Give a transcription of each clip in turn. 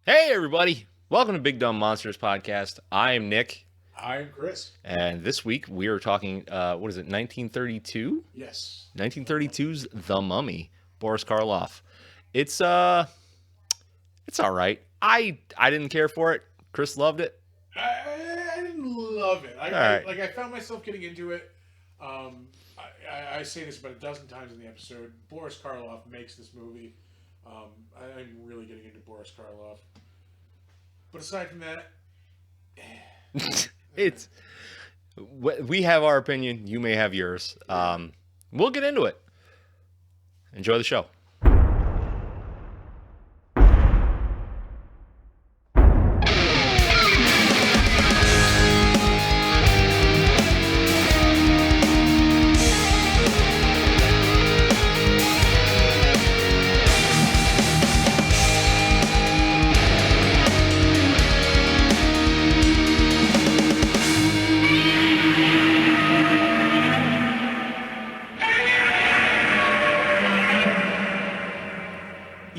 Hey, everybody. Welcome to Big Dumb Monsters Podcast. I am Nick. I'm Chris. And this week we are talking, 1932? Yes. 1932's The Mummy, Boris Karloff. It's all right. I didn't care for it. Chris loved it. I didn't love it. I found myself getting into it. I say this about a dozen times in the episode. Boris Karloff makes this movie. I'm really getting into Boris Karloff. But aside from that, we have our opinion. You may have yours. We'll get into it. Enjoy the show.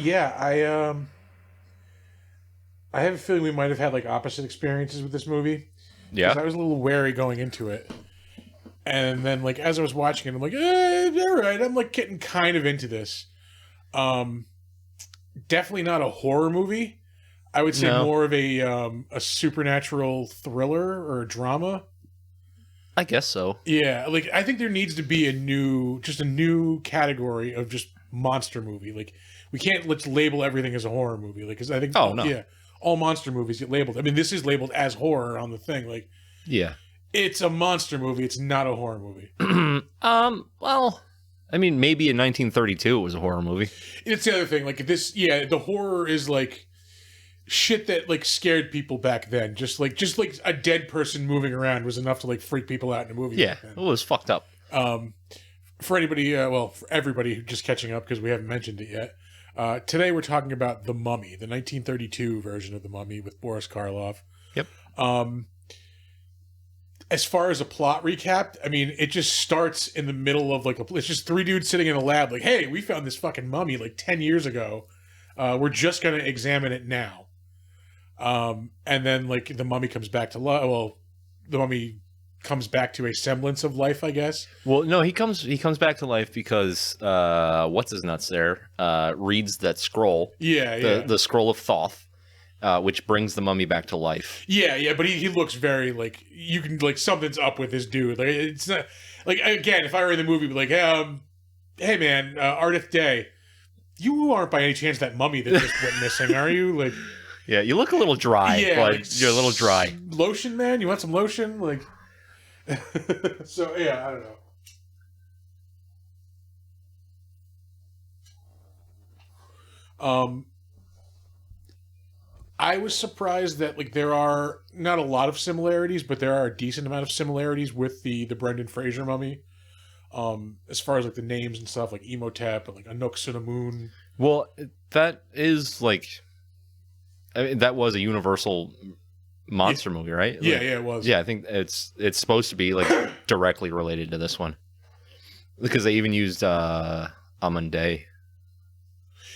yeah, I have a feeling we might have had like opposite experiences with this movie. Yeah. I was a little wary going into it. And then, like, as I was watching it, I'm like, all right, I'm, like, getting kind of into this. Definitely not a horror movie. I would say more of a supernatural thriller or a drama. I guess so. Yeah, like, I think there needs to be a new category of just monster movie. Like, we can't let's label everything as a horror movie. Like, because I think, all monster movies get labeled. I mean, this is labeled as horror on the thing. Like, yeah. It's a monster movie. It's not a horror movie. Well, I mean, maybe in 1932 it was a horror movie. It's the other thing. Like this, the horror is like shit that like scared people back then. Just like a dead person moving around was enough to like freak people out in a movie. Yeah, it was fucked up. For anybody, for everybody just catching up because we haven't mentioned it yet. Today we're talking about The Mummy, the 1932 version of The Mummy with Boris Karloff. Yep. As far as a plot recap, I mean, it just starts in the middle of like it's just three dudes sitting in a lab like, hey, we found this fucking mummy like 10 years ago. We're just going to examine it now. And then like the mummy comes back to life. Well, the mummy comes back to a semblance of life, I guess. Well, no, he comes back to life because what's his nuts there reads that scroll. The scroll of Thoth. Which brings the mummy back to life. Yeah, but he looks very like you can like something's up with this dude. Like it's not like again, if I were in the movie, I'd be like, hey man, Ardith Day, you aren't by any chance that mummy that just went missing, are you? Like, yeah, you look a little dry. Yeah, like you're a little dry. Lotion, man. You want some lotion? Like, so yeah, I don't know. I was surprised that like there are not a lot of similarities, but there are a decent amount of similarities with the Brendan Fraser mummy. As far as like the names and stuff, like Imhotep and like Anuk Sunamun. Well, that is like, I mean, that was a Universal monster movie, right? Like, yeah, it was. Yeah, I think it's supposed to be like directly related to this one because they even used Amunday.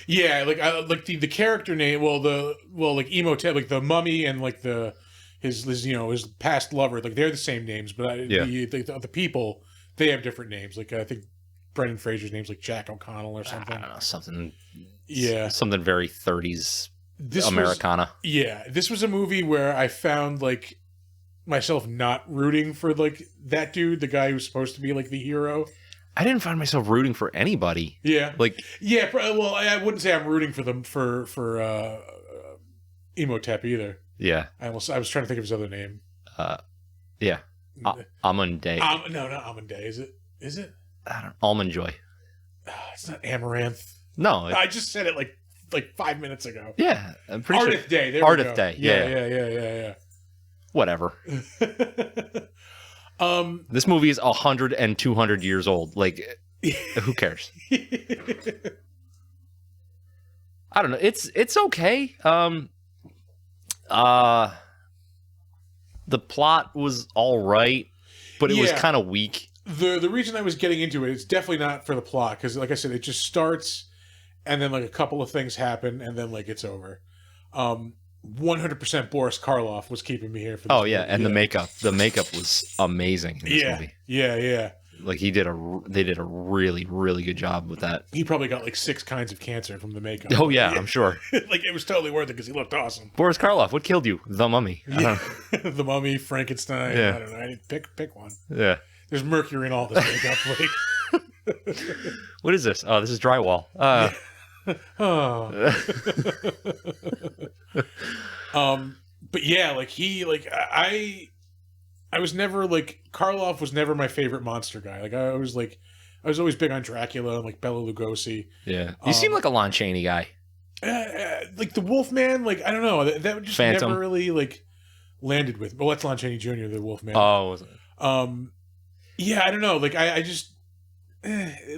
Yeah, like the character name. Like Imhotep, like the mummy, and like his past lover. Like they're the same names, but the people they have different names. Like I think Brendan Fraser's name's like Jack O'Connell or something. I don't know, something. Yeah, something very 30s Americana. This was a movie where I found like myself not rooting for like that dude, the guy who's supposed to be like the hero. I didn't find myself rooting for anybody. Yeah. Like, yeah, well, I wouldn't say I'm rooting for them for Imhotep either. Yeah. I was trying to think of his other name. Yeah. Amunday. No, not Amunday. Is it? I don't know. Almond Joy. It's not Amaranth. No. I just said it like 5 minutes ago. Yeah. I'm pretty Ardith Day. There Ardith we go. Day. Yeah. Whatever. This movie is 100 and 200 years old. Like, who cares? I don't know. It's okay. The plot was all right, but it was kind of weak. The reason I was getting into it is definitely not for the plot, because like I said, it just starts and then like a couple of things happen and then like it's over. 100% Boris Karloff was keeping me here for this movie. And the makeup was amazing in this movie. Yeah. Like they did a really, really good job with that. He probably got like 6 kinds of cancer from the makeup. Oh yeah, I'm sure. Like it was totally worth it because he looked awesome. Boris Karloff, what killed you? The Mummy. The Mummy, Frankenstein. I don't know. I didn't pick one. Yeah. There's mercury in all this makeup. Like. What is this? Oh, this is drywall. But yeah, like I was never like Karloff was never my favorite monster guy. Like I was always big on Dracula and like Bela Lugosi. Yeah, you seem like a Lon Chaney guy. Like the Wolfman, like I don't know, that just Phantom. never really like landed with. Well, that's Lon Chaney Jr., the Wolfman. Oh, was it? Yeah, I don't know. Like I just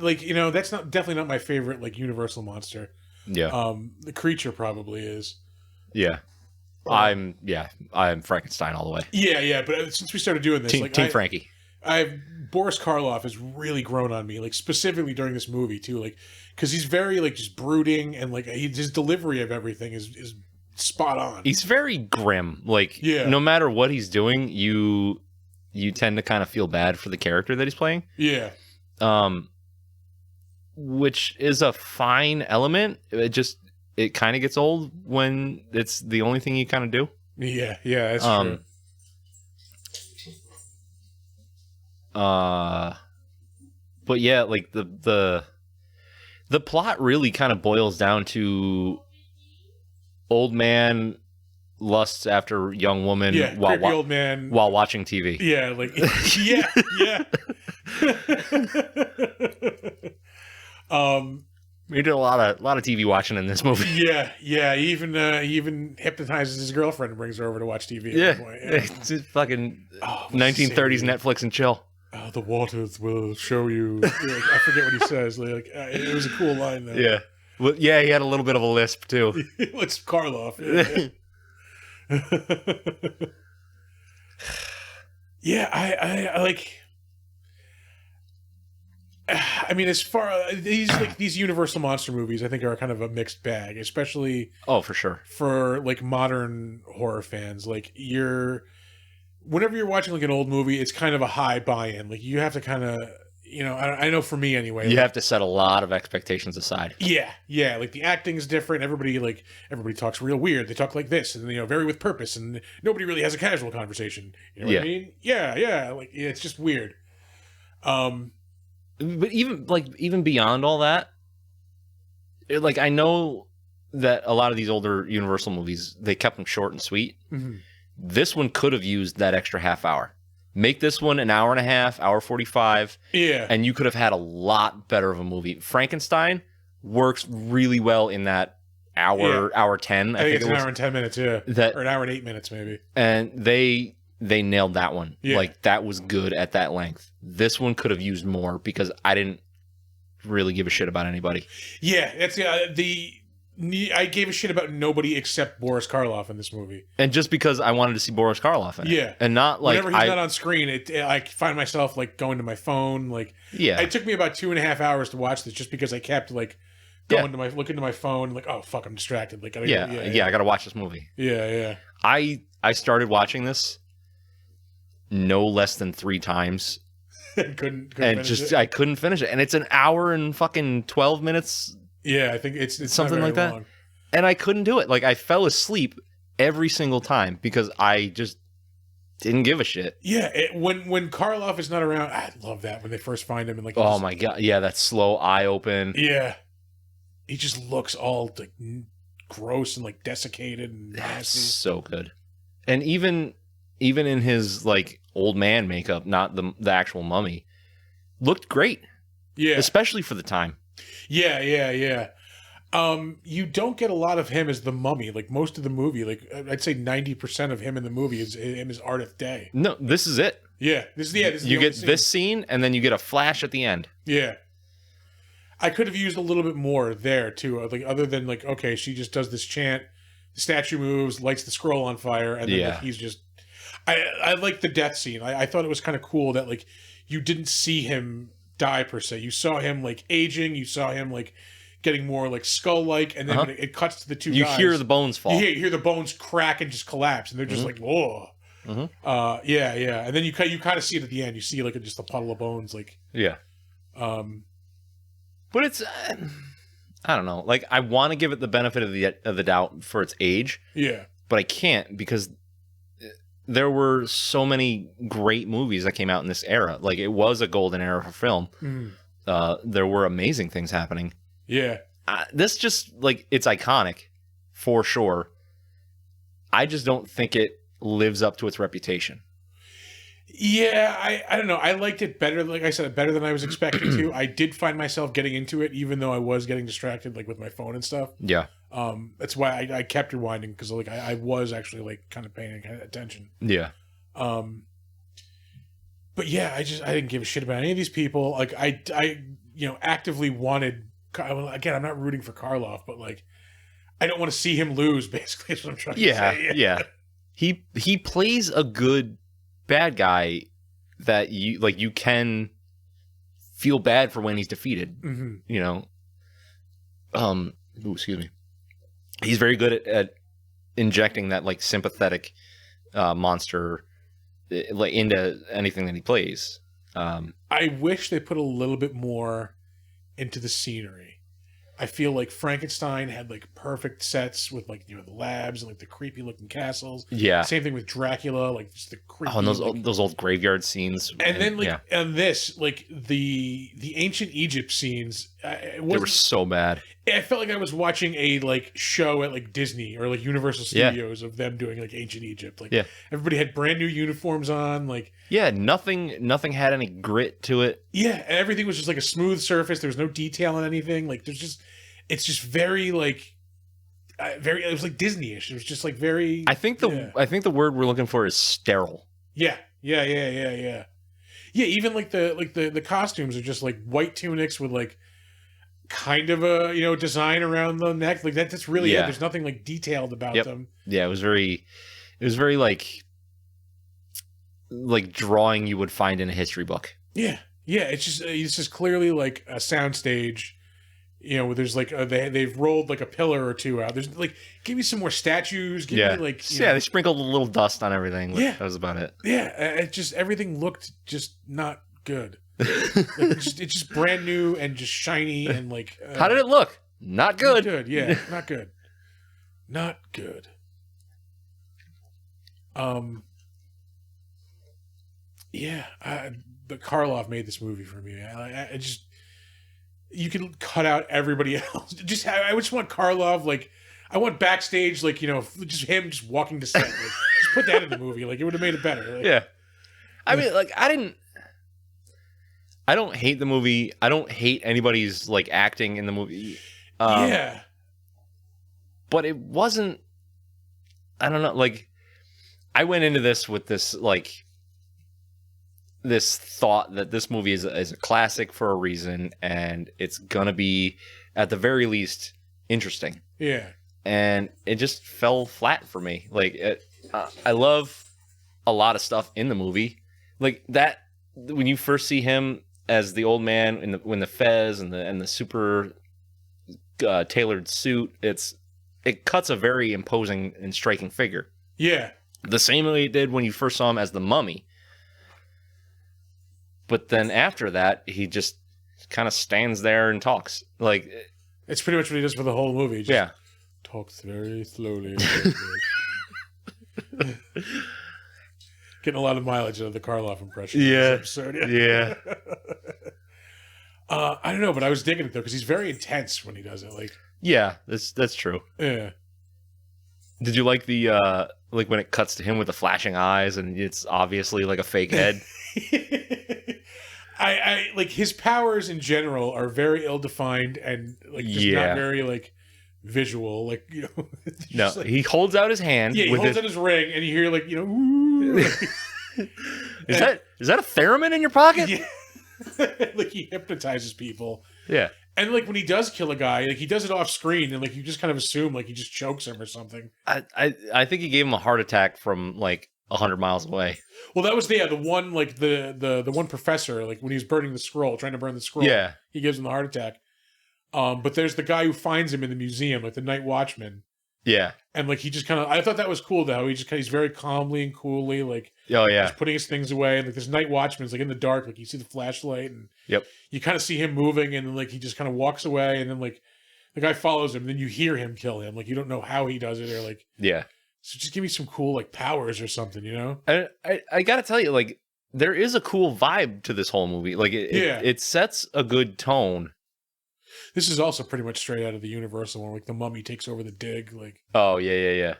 like that's definitely not my favorite like Universal monster. Yeah. The Creature probably is. Yeah. I'm Frankenstein all the way. Yeah, but since we started doing this, Team Frankie. Boris Karloff has really grown on me, like specifically during this movie too, like because he's very like just brooding and like his delivery of everything is spot on. He's very grim. Like no matter what he's doing, you tend to kind of feel bad for the character that he's playing. Yeah. Which is a fine element. It kind of gets old when it's the only thing you kind of do. Yeah, that's true. But yeah, like the plot really kind of boils down to old man lusts after young woman old man while watching TV. Yeah, like yeah. We did a lot of TV watching in this movie. Yeah. He even hypnotizes his girlfriend and brings her over to watch TV. At one point. It's just fucking 1930s Netflix and chill. The waters will show you. I forget what he says. Like it was a cool line though. Yeah. Well, yeah, he had a little bit of a lisp too. It's Karloff. Yeah, I like. I mean, as far these Universal monster movies, I think are kind of a mixed bag, especially for sure for like modern horror fans. Like whenever you're watching like an old movie, it's kind of a high buy-in. Like you have to kind of, I know for me anyway, you have to set a lot of expectations aside. Yeah. Like the acting's different. Everybody talks real weird. They talk like this, and very with purpose, and nobody really has a casual conversation. You know what I mean? Yeah. Like it's just weird. But even beyond all that, like I know that a lot of these older Universal movies, they kept them short and sweet. Mm-hmm. This one could have used that extra half hour. Make this one an hour and a half, hour 45. Yeah. And you could have had a lot better of a movie. Frankenstein works really well in that hour 10. I think it's an hour and 10 minutes, or an hour and 8 minutes maybe. And they nailed that one. Yeah. Like that was good at that length. This one could have used more because I didn't really give a shit about anybody. Yeah, that's I gave a shit about nobody except Boris Karloff in this movie. And just because I wanted to see Boris Karloff in it. Yeah. And not like whenever he's not on screen, I find myself like going to my phone. Like it took me about 2.5 hours to watch this just because I kept like looking to my phone, like, oh fuck, I'm distracted. Like I gotta watch this movie. Yeah. I started watching this no less than 3 times. couldn't I couldn't finish it. And it's an hour and fucking 12 minutes. Yeah, I think it's something like that. Long. And I couldn't do it. Like I fell asleep every single time because I just didn't give a shit. Yeah, when Karloff is not around, I love that when they first find him and like my god, yeah, that slow eye open. Yeah. He just looks all like gross and like desiccated and nasty. So good. And even in his like old man makeup, not the actual mummy, looked great. Yeah. Especially for the time. Yeah. You don't get a lot of him as the mummy. Like most of the movie, like I'd say 90% of him in the movie is him as Ardith Day. No, this is it. Yeah. This is you get this scene and then you get a flash at the end. Yeah. I could have used a little bit more there too. Like other than like, okay, she just does this chant, the statue moves, lights the scroll on fire, and then like, he's just I like the death scene. I thought it was kind of cool that like you didn't see him die per se. You saw him like aging, you saw him like getting more like skull-like, and then when it cuts to the two guys, you hear the bones fall. You hear the bones crack and just collapse, and they're just like, whoa. Yeah, and then you kind of see it at the end. You see like just a puddle of bones, like But it's I don't know. Like I want to give it the benefit of the doubt for its age. Yeah, but I can't because there were so many great movies that came out in this era. Like it was a golden era for film. There were amazing things happening. Yeah. This just like it's iconic for sure. I just don't think it lives up to its reputation. Yeah, I don't know. I liked it better. Like I said, better than I was expecting to. I did find myself getting into it, even though I was getting distracted, like with my phone and stuff. Yeah. That's why I kept rewinding because like I was actually like kind of paying attention. Yeah. But yeah, I didn't give a shit about any of these people. Like I actively wanted. Again, I'm not rooting for Karloff, but like I don't want to see him lose. Basically, is what I'm trying to say. Yeah. He plays a good bad guy that you can feel bad for when he's defeated. You know. Excuse me. He's very good at injecting that like sympathetic monster like into anything that he plays. I wish they put a little bit more into the scenery. I feel like Frankenstein had like perfect sets with like the labs and like the creepy looking castles. Yeah. Same thing with Dracula, like just the creepy. Oh, and those old graveyard scenes. And then like and this like the ancient Egypt scenes. They were so bad. I felt like I was watching a like show at like Disney or like Universal Studios of them doing like ancient Egypt. Like everybody had brand new uniforms on. Like nothing had any grit to it. Yeah, and everything was just like a smooth surface. There was no detail on anything. Like it's just very like it was like Disney-ish. It was just like very. I think the word we're looking for is sterile. Yeah. Yeah. Even like the costumes are just like white tunics with like kind of a design around the neck. Like that's really it. There's nothing like detailed about them. Yeah, it was very like drawing you would find in a history book. Yeah. It's just clearly like a soundstage. Where there's like they've rolled like a pillar or two out. There's like give me some more statues. Give me like they sprinkled a little dust on everything. That was about it. Yeah, it just everything looked just not good. It's just brand new and just shiny and like. How did it look? Not good. Not good. Yeah, not good. Not good. Yeah, but Karloff made this movie for me. I just. You can cut out everybody else. I just want Karloff, like, I want backstage, like, just him just walking to set. Like, just put that in the movie. Like, it would have made it better. Like, yeah. I mean, like, I don't hate the movie. I don't hate anybody's, like, acting in the movie. Yeah. But it wasn't, I don't know, like, I went into this with this, like, this thought that this movie is a classic for a reason, and it's gonna be, at the very least, interesting. Yeah. And it just fell flat for me. Like, I love a lot of stuff in the movie. Like, that, when you first see him as the old man when the fez and the super tailored suit, it cuts a very imposing and striking figure. Yeah. The same way it did when you first saw him as the mummy. But then after that, he just kind of stands there and talks. Like, it's pretty much what he does for the whole movie. Just talks very slowly. Getting a lot of mileage out of the Karloff impression. Yeah. This episode. Yeah. I don't know, but I was digging it though because he's very intense when he does it. Like, yeah, that's true. Yeah. Did you like the like when it cuts to him with the flashing eyes and it's obviously like a fake head? I like his powers in general are very ill-defined and like just not very like visual. Like no, like, he holds out his hand. Yeah, he holds out his ring, and you hear like ooh. Is that a theremin in your pocket? Yeah. Like he hypnotizes people. Yeah. And like when he does kill a guy, like he does it off screen, and like you just kind of assume like he just chokes him or something. I think he gave him a heart attack from like 100 miles away. Well, that was the one like the one professor, like when he was burning the scroll, trying to burn the scroll. Yeah, he gives him the heart attack. But there's the guy who finds him in the museum, like the night watchman. Yeah. And like he just kind of, I thought that was cool though. He's very calmly and coolly like, Oh yeah. just putting his things away. And like this night watchman's like in the dark, like you see the flashlight, and Yep. you kind of see him moving, and then like he just kind of walks away, and then like the guy follows him, and then you hear him kill him. Like you don't know how he does it, or like, Yeah. so just give me some cool like powers or something, you know? I gotta tell you, like, there is a cool vibe to this whole movie. Like it sets a good tone. This is also pretty much straight out of the Universal one, like the mummy takes over the dig, like. Oh yeah,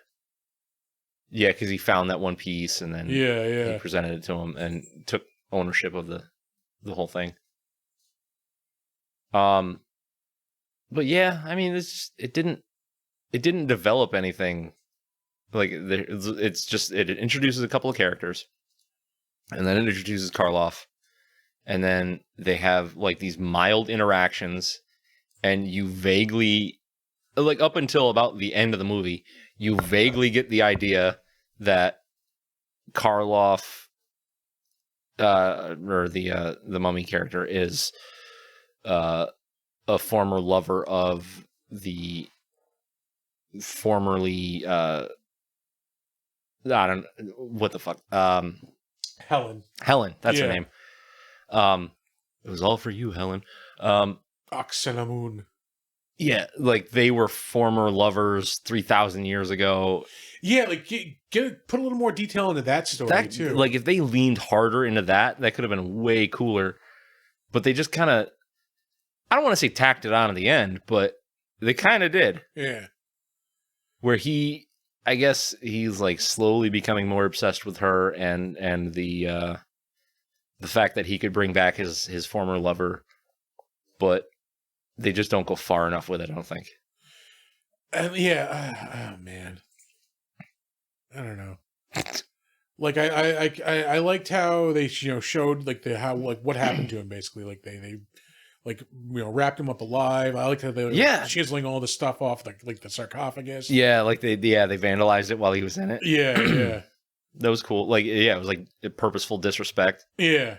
because he found that one piece and then he presented it to him and took ownership of the whole thing. But yeah, I mean, it didn't develop anything. Like it introduces a couple of characters, and then it introduces Karloff, and then they have like these mild interactions. And you vaguely, like up until about the end of the movie, you vaguely get the idea that Karloff, or the mummy character, is a former lover of the formerly, I don't, what the fuck, Helen, that's her name. It was all for you, Helen. Oxenamun. Yeah, like they were former lovers 3,000 years ago. Yeah, like put a little more detail into that story too. Like if they leaned harder into that could have been way cooler. But they just kind of, I don't want to say tacked it on at the end, but they kind of did. Yeah. Where I guess he's like slowly becoming more obsessed with her, and the fact that he could bring back his former lover, but they just don't go far enough with it, I don't think. Oh man, I don't know. Like I liked how they showed like what happened to him basically. Like they like wrapped him up alive. I liked how they were chiseling all the stuff off like the sarcophagus. Yeah, like they vandalized it while he was in it. Yeah. That was cool. Like it was like a purposeful disrespect. Yeah.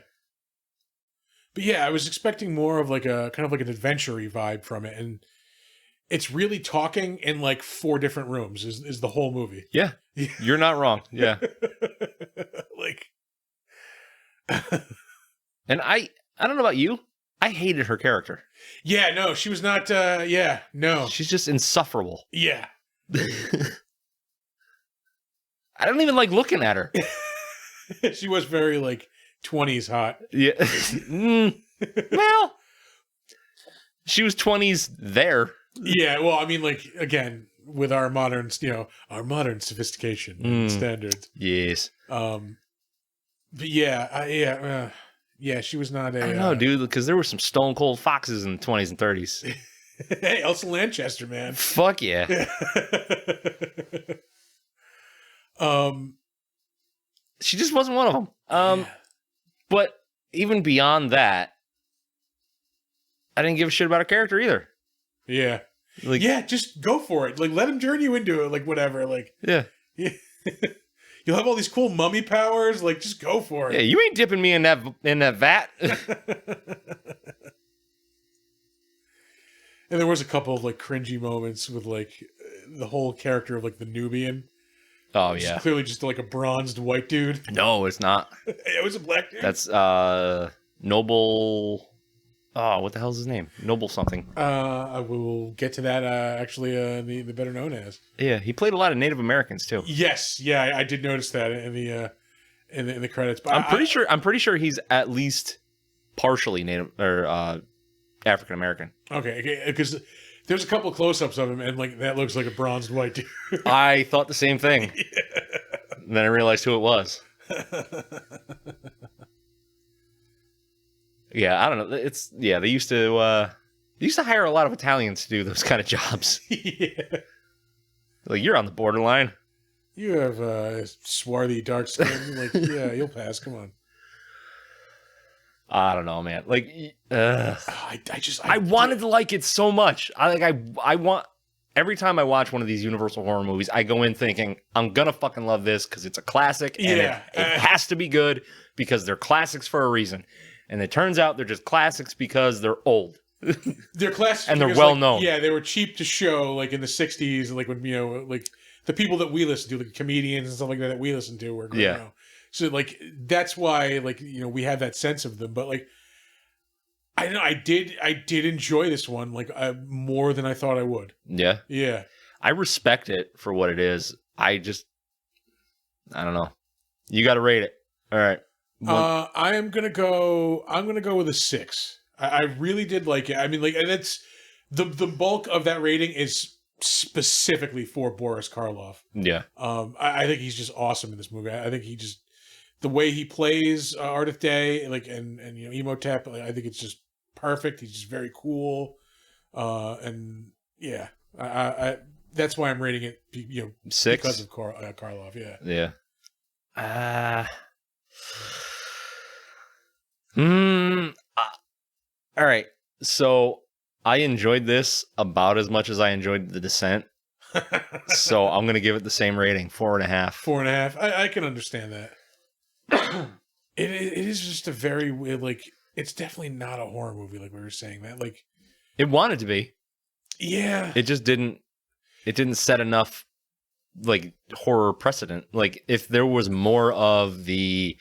But yeah, I was expecting more of like a kind of like an adventure-y vibe from it, and it's really talking in like 4 different rooms is the whole movie. Yeah. You're not wrong. Yeah. Like and I don't know about you. I hated her character. Yeah, no, she was not no. She's just insufferable. Yeah. I don't even like looking at her. She was very like 20s hot. Yeah. Well, she was 20s there. Yeah, well, I mean, like, again, with our modern sophistication and standards. Yes. But yeah, she was not a... I don't know, dude, because there were some stone cold foxes in the 20s and 30s. Hey, Elsa Lanchester, man. Fuck yeah. She just wasn't one of them. But even beyond that, I didn't give a shit about her character either. Yeah. Like, yeah, just go for it. Like, let him turn you into it. Like, whatever. Like, yeah. You'll have all these cool mummy powers. Like, just go for it. Yeah, you ain't dipping me in that vat. And there was a couple of like cringy moments with like the whole character of like the Nubian. Oh yeah, clearly just like a bronzed white dude. No, it's not. It was a black dude. That's Noble. Oh, what the hell's his name? Noble something. I will get to that. Actually, the better known as. Yeah, he played a lot of Native Americans too. Yes, yeah, I did notice that in the credits. But I'm pretty sure he's at least partially Native or African American. Okay, because there's a couple of close-ups of him, and like that looks like a bronzed white dude. I thought the same thing. Yeah. Then I realized who it was. Yeah, I don't know. They used to hire a lot of Italians to do those kind of jobs. Yeah. Like, you're on the borderline. You have swarthy dark skin. Like, yeah, you'll pass. Come on. I don't know, man. Like, I wanted to like it so much. I want every time I watch one of these Universal horror movies, I go in thinking I'm gonna fucking love this because it's a classic, and it has to be good because they're classics for a reason. And it turns out they're just classics because they're old. They're classic, and they're well known. Yeah, they were cheap to show, like in the '60s, like when like the people that we listen to, like comedians and stuff like that we listen to, were So like that's why we have that sense of them. But like I don't know, I did enjoy this one more than I thought I would. Yeah, yeah. I respect it for what it is. I don't know. You got to rate it. All right. I'm gonna go with a 6. I really did like it. I mean, and it's the bulk of that rating is specifically for Boris Karloff. Yeah. I think he's just awesome in this movie. I think the way he plays Ardith Day, and Emotep, I think it's just perfect. He's just very cool. And yeah, I that's why I'm rating it. 6 because of Karloff. Yeah. Yeah. All right. So I enjoyed this about as much as I enjoyed The Descent. So I'm gonna give it the same rating, 4.5. 4.5. I can understand that. It is just a very weird, it's definitely not a horror movie like we were saying that. It wanted to be. Yeah. It just didn't. It didn't set enough horror precedent. If there was more of the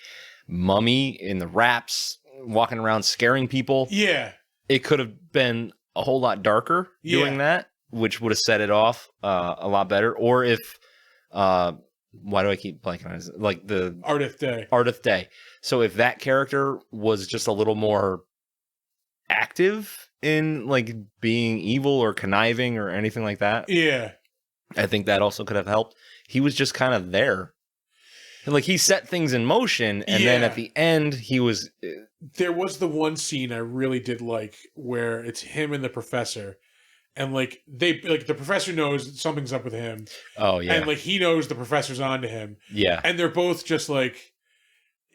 mummy in the wraps walking around scaring people, yeah, it could have been a whole lot darker doing that, which would have set it off a lot better. Or if why do I keep blanking on it? The Ardith Day. So if that character was just a little more active in being evil or conniving or anything like that, yeah, I think that also could have helped. He was just kind of there. He set things in motion, and then at the end, he was... There was the one scene I really did like, where it's him and the professor, and the professor knows something's up with him. Oh, yeah. And he knows the professor's onto him. Yeah. And they're both just oh,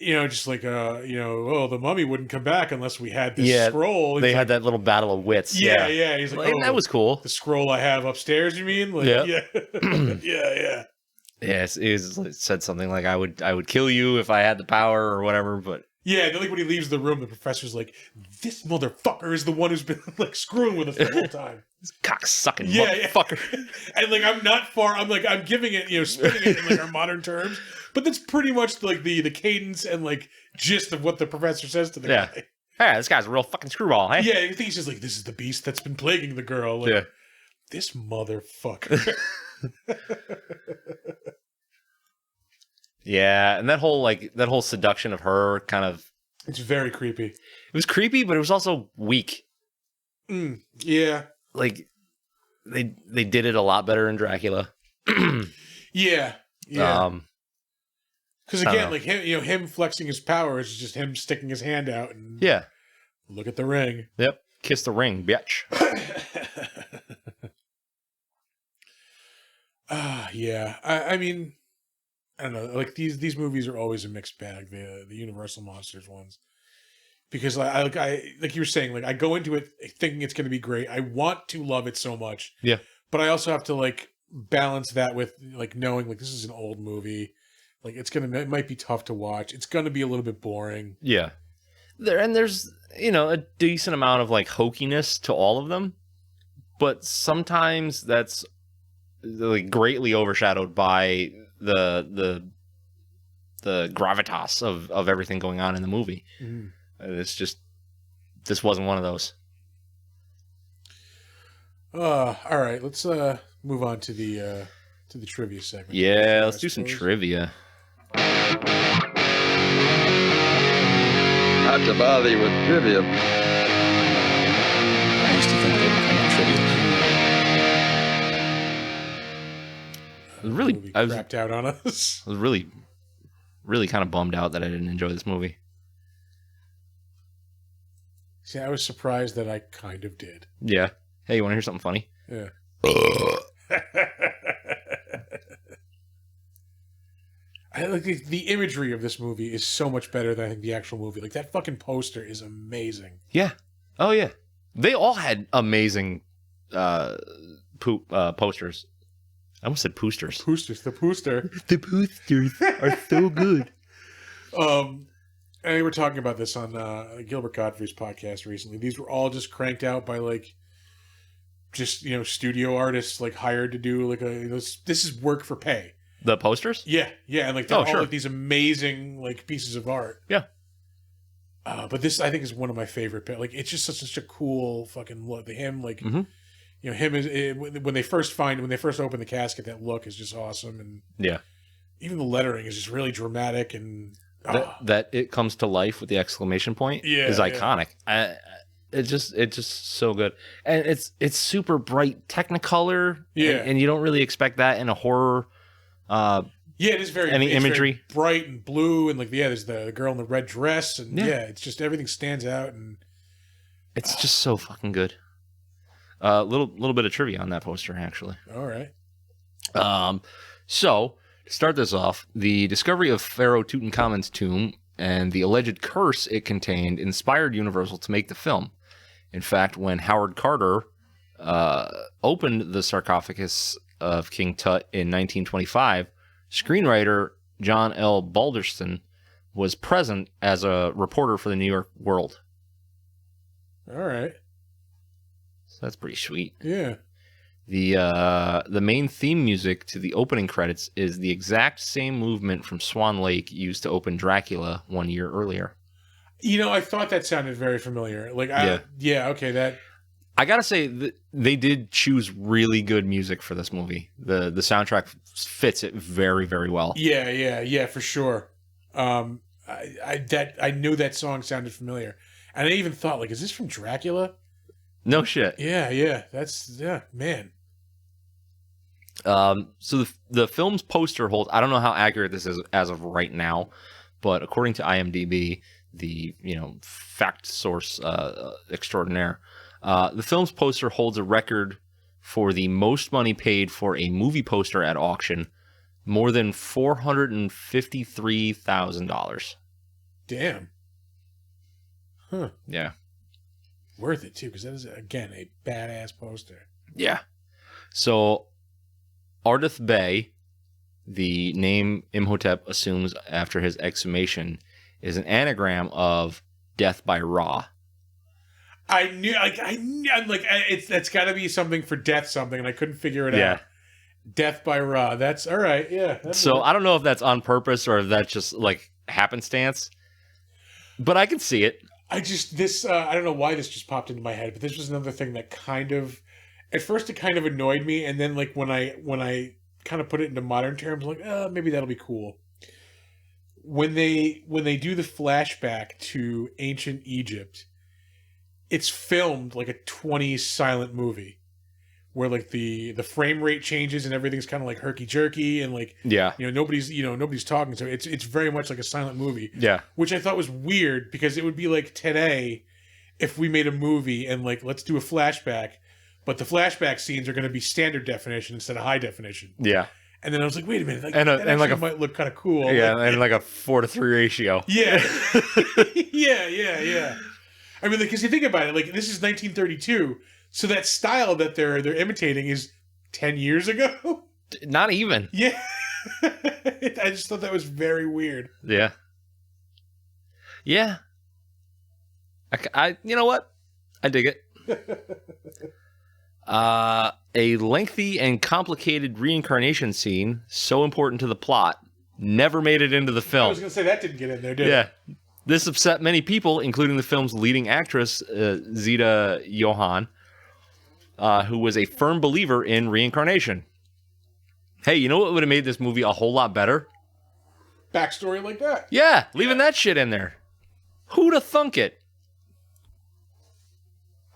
the mummy wouldn't come back unless we had this scroll. They had that little battle of wits. Yeah. He's that was cool. The scroll I have upstairs, you mean? Yeah. Yeah. Yes, it said something like, I would kill you if I had the power or whatever, but... Yeah, and then when he leaves the room, the professor's like, this motherfucker is the one who's been screwing with us the whole time. This cocksucking motherfucker. And I'm not far, I'm giving it, spinning it in our modern terms, but that's pretty much the cadence and gist of what the professor says to the guy. Hey, this guy's a real fucking screwball, hey? Yeah, I think he's just this is the beast that's been plaguing the girl. This motherfucker. Yeah, and that whole seduction of her kind of... It's very creepy. It was creepy, but it was also weak. Yeah. They did it a lot better in Dracula. Yeah. Because again, him flexing his powers is just him sticking his hand out and... Yeah. Look at the ring. Yep. Kiss the ring, bitch. Yeah. I mean... I don't know. These movies are always a mixed bag. The Universal Monsters ones, because I like you were saying, I go into it thinking it's going to be great. I want to love it so much. Yeah. But I also have to balance that with knowing this is an old movie. It might be tough to watch. It's going to be a little bit boring. Yeah. There's a decent amount of hokiness to all of them, but sometimes that's greatly overshadowed by the gravitas of everything going on in the movie. It's just, this wasn't one of those. All right, let's move on to the trivia segment. Yeah, let's do some trivia. Not to bother you with trivia. I used to think they were kind of trivia. I was crapped out on us. I was really, really kind of bummed out that I didn't enjoy this movie. See, I was surprised that I kind of did. Yeah. Hey, you want to hear something funny? Yeah. I the imagery of this movie is so much better than I think the actual movie. That fucking poster is amazing. Yeah. Oh yeah. They all had amazing posters. I almost said poosters. The poster. The poosters are so good. And we were talking about this on Gilbert Gottfried's podcast recently. These were all just cranked out by like, just studio artists like hired to do like this is work for pay. The posters? Yeah, and like they're all sure. like these amazing like pieces of art. Yeah. But this I think is one of my favorite. Like it's just such a cool fucking look. Him like, Mm-hmm. Him is when they first open the casket, that look is just awesome, and Yeah. even the lettering is just really dramatic and That it comes to life with the exclamation point is iconic. It's just so good, and it's super bright Technicolor. Yeah, and you don't really expect that in a horror. It is very imagery, very bright and blue, and like there's the girl in the red dress, and it's just everything stands out, and it's just so fucking good. Little bit of trivia on that poster, actually. All right. So to start this off, the discovery of Pharaoh Tutankhamun's tomb and the alleged curse it contained inspired Universal to make the film. In fact, when Howard Carter opened the sarcophagus of King Tut in 1925, screenwriter John L. Balderston was present as a reporter for the New York World. All right. So that's pretty sweet. Yeah. The main theme music to the opening credits is the exact same movement from Swan Lake used to open Dracula 1 year earlier. I thought that sounded very familiar. Like, okay, that. I gotta say, they did choose really good music for this movie. The soundtrack fits it very, very well. Yeah, for sure. I knew that song sounded familiar, and I even thought, like, is this from Dracula? No shit. Yeah, man. So the film's poster holds. I don't know how accurate this is as of right now, but according to IMDb, the fact source extraordinaire, the film's poster holds a record for the most money paid for a movie poster at auction, more than $453,000. Damn. Huh. Yeah. Worth it too, because that is again a badass poster. Yeah. So Ardith Bey, the name Imhotep assumes after his exhumation, is an anagram of death by Ra. I knew, that's got to be something for death something, and I couldn't figure it out. Death by Ra. That's all right. Yeah. So I don't know if that's on purpose or if that's just like happenstance, but I can see it. I don't know why this just popped into my head, but this was another thing that at first it kind of annoyed me, and then like when I kind of put it into modern terms, like, maybe that'll be cool. When they do the flashback to ancient Egypt, it's filmed like a 20s silent movie, where like the frame rate changes and everything's kind of like herky jerky and like nobody's talking, so it's very much like a silent movie. Yeah, which I thought was weird, because it would be like today if we made a movie and like, let's do a flashback, but the flashback scenes are going to be standard definition instead of high definition. Yeah. And then I was like, wait a minute, and like might look kind of cool. Yeah, and like a 4:3 ratio. Yeah. yeah. I mean, because you think about it, like, this is 1932, so that style that they're imitating is 10 years ago. Not even. Yeah. I just thought that was very weird. Yeah. Yeah. I you know what? I dig it. A lengthy and complicated reincarnation scene, so important to the plot, never made it into the film. I was going to say, that didn't get in there, did it? Yeah. This upset many people, including the film's leading actress, Zita Johann, who was a firm believer in reincarnation. Hey, you know what would have made this movie a whole lot better? Backstory like that. Yeah, leaving that shit in there. Who'd have thunk it?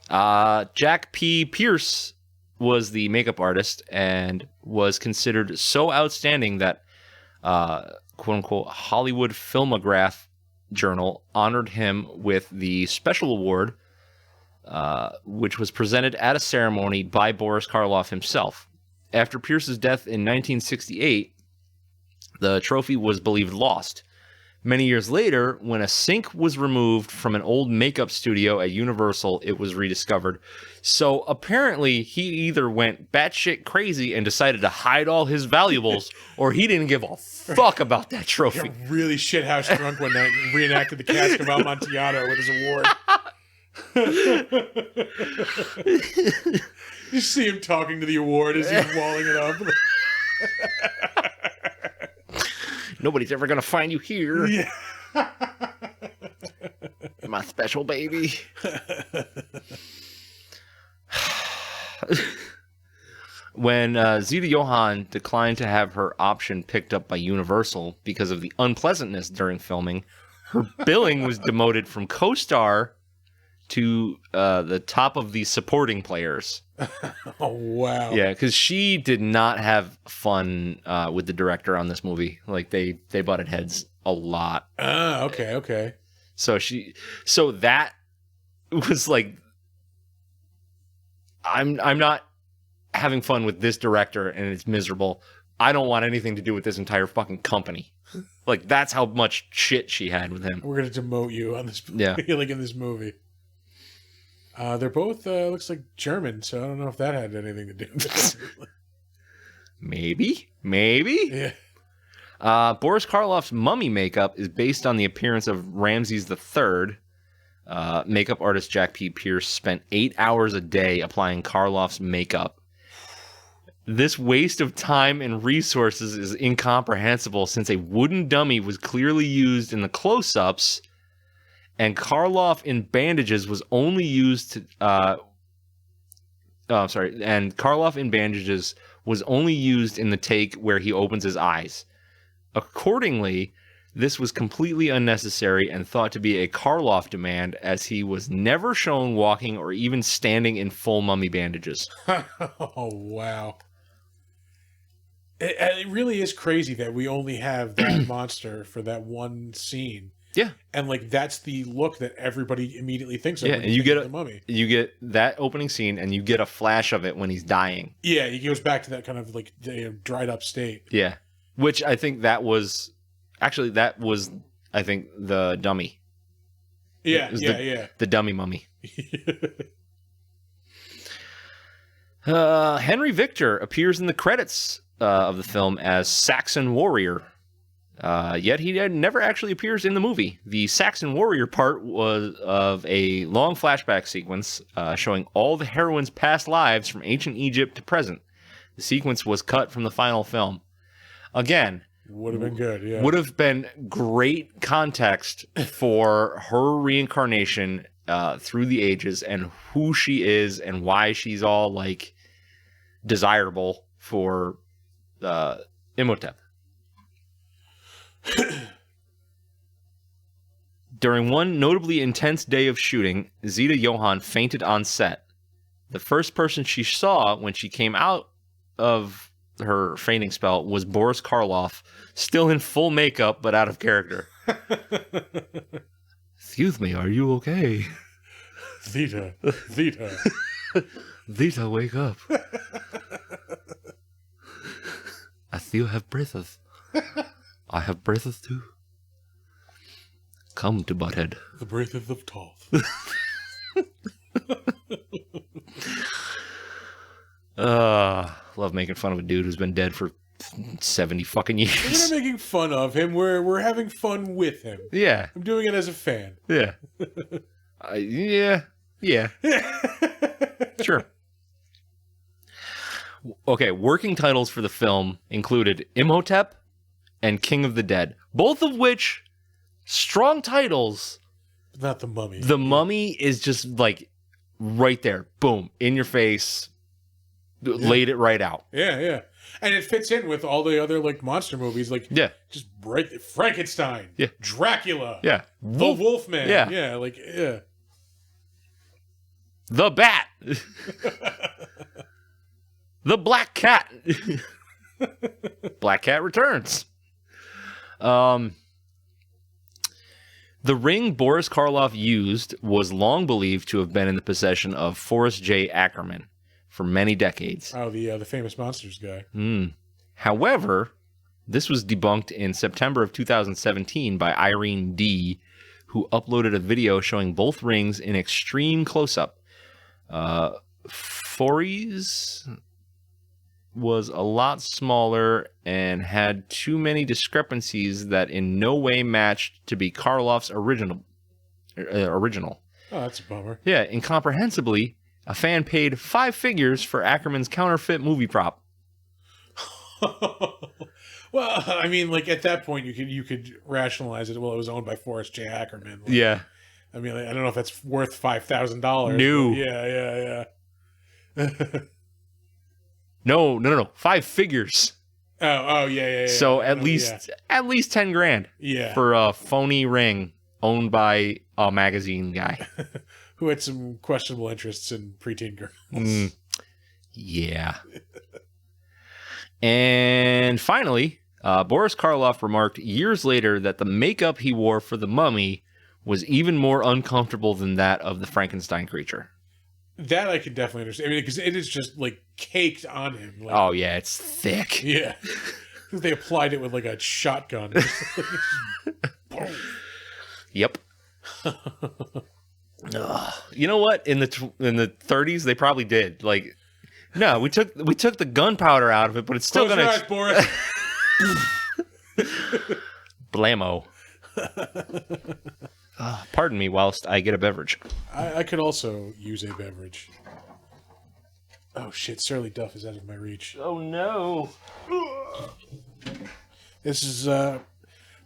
Jack P. Pierce was the makeup artist and was considered so outstanding that quote-unquote Hollywood Filmograph Journal honored him with the special award, which was presented at a ceremony by Boris Karloff himself. After Pierce's death in 1968, the trophy was believed lost. Many years later, when a sink was removed from an old makeup studio at Universal, it was rediscovered. So apparently, he either went batshit crazy and decided to hide all his valuables, or he didn't give a fuck about that trophy. Got really shithouse drunk one night and reenacted the cask of Amontillado with his award. You see him talking to the award as he's walling it up. Nobody's ever gonna find you here. Yeah. My special baby. When Zita Johann declined to have her option picked up by Universal because of the unpleasantness during filming, her billing was demoted from co-star to the top of the supporting players. Oh, wow. Yeah, because she did not have fun with the director on this movie. Like, they butted heads a lot. Okay. So that was like, I'm not having fun with this director and it's miserable. I don't want anything to do with this entire fucking company. Like, that's how much shit she had with him. We're going to demote you on this. Yeah. Like in this movie. They're both, looks like German, so I don't know if that had anything to do with it. Maybe. Yeah. Boris Karloff's mummy makeup is based on the appearance of Ramses III. Makeup artist Jack P. Pierce spent 8 hours a day applying Karloff's makeup. This waste of time and resources is incomprehensible since a wooden dummy was clearly used in the close-ups, and Karloff in bandages was only used to... Karloff in bandages was only used in the take where he opens his eyes. Accordingly, this was completely unnecessary and thought to be a Karloff demand, as he was never shown walking or even standing in full mummy bandages. Oh, wow. It really is crazy that we only have that monster for that one scene. Yeah. And, like, that's the look that everybody immediately thinks of. Yeah, when and you get the mummy. You get that opening scene, and you get a flash of it when he's dying. Yeah, he goes back to that kind of, like, dried up state. Yeah. Which I think that was... Actually, that was, I think, the dummy. Yeah, The dummy mummy. Henry Victor appears in the credits of the film as Saxon Warrior. Yet he never actually appears in the movie. The Saxon Warrior part was of a long flashback sequence showing all the heroine's past lives from ancient Egypt to present. The sequence was cut from the final film. Again... Would have been good, yeah. Would have been great context for her reincarnation through the ages and who she is and why she's all, like, desirable for Imhotep. During one notably intense day of shooting, Zita Johann fainted on set. The first person she saw when she came out of her fainting spell was Boris Karloff, still in full makeup but out of character. Excuse me, are you okay? Zita. Zita, wake up. I still have breaths. I have breaths too. Come to Butthead. The breaths of Thoth. Love making fun of a dude who's been dead for 70 fucking years. We're not making fun of him. We're having fun with him. Yeah. I'm doing it as a fan. Yeah. Yeah. Sure. Okay, working titles for the film included Imhotep and King of the Dead, both of which strong titles. Not the Mummy. The Mummy is just like right there. Boom. In your face. Yeah. Laid it right out. Yeah. And it fits in with all the other, like, monster movies. Like, just Frankenstein. Yeah. Dracula. Yeah. The Wolfman. Yeah. Yeah. The Bat. The Black Cat. Black Cat returns. The ring Boris Karloff used was long believed to have been in the possession of Forrest J. Ackerman for many decades. Oh, the famous monsters guy. However, This was debunked in September of 2017 by Irene D., who uploaded a video showing both rings in extreme close-up. Fories was a lot smaller and had too many discrepancies that in no way matched to be Karloff's original. Oh, that's a bummer. Yeah, incomprehensibly, a fan paid 5 figures for Ackerman's counterfeit movie prop. Well, I mean, like at that point, you could rationalize it. Well, it was owned by Forrest J. Ackerman. Like, Yeah. I mean, like, I don't know if that's worth $5,000. No. Yeah. No. 5 figures. Oh, yeah. So at least 10 grand. Yeah. For a phony ring owned by a magazine guy. Who had some questionable interests in preteen girls. Yeah. And finally, Boris Karloff remarked years later that the makeup he wore for the mummy was even more uncomfortable than that of the Frankenstein creature. That I can definitely understand. I mean, because it is just like caked on him. Like, Oh, yeah, it's thick. yeah. They applied it with like a shotgun. Yep. You know what? In the 30s, they probably did. Like, no, we took the gunpowder out of it, but it's still Close gonna. your eyes, Boris. Blammo. Pardon me whilst I get a beverage. I could also use a beverage. Oh shit, Surly Duff is out of my reach. Oh no. This is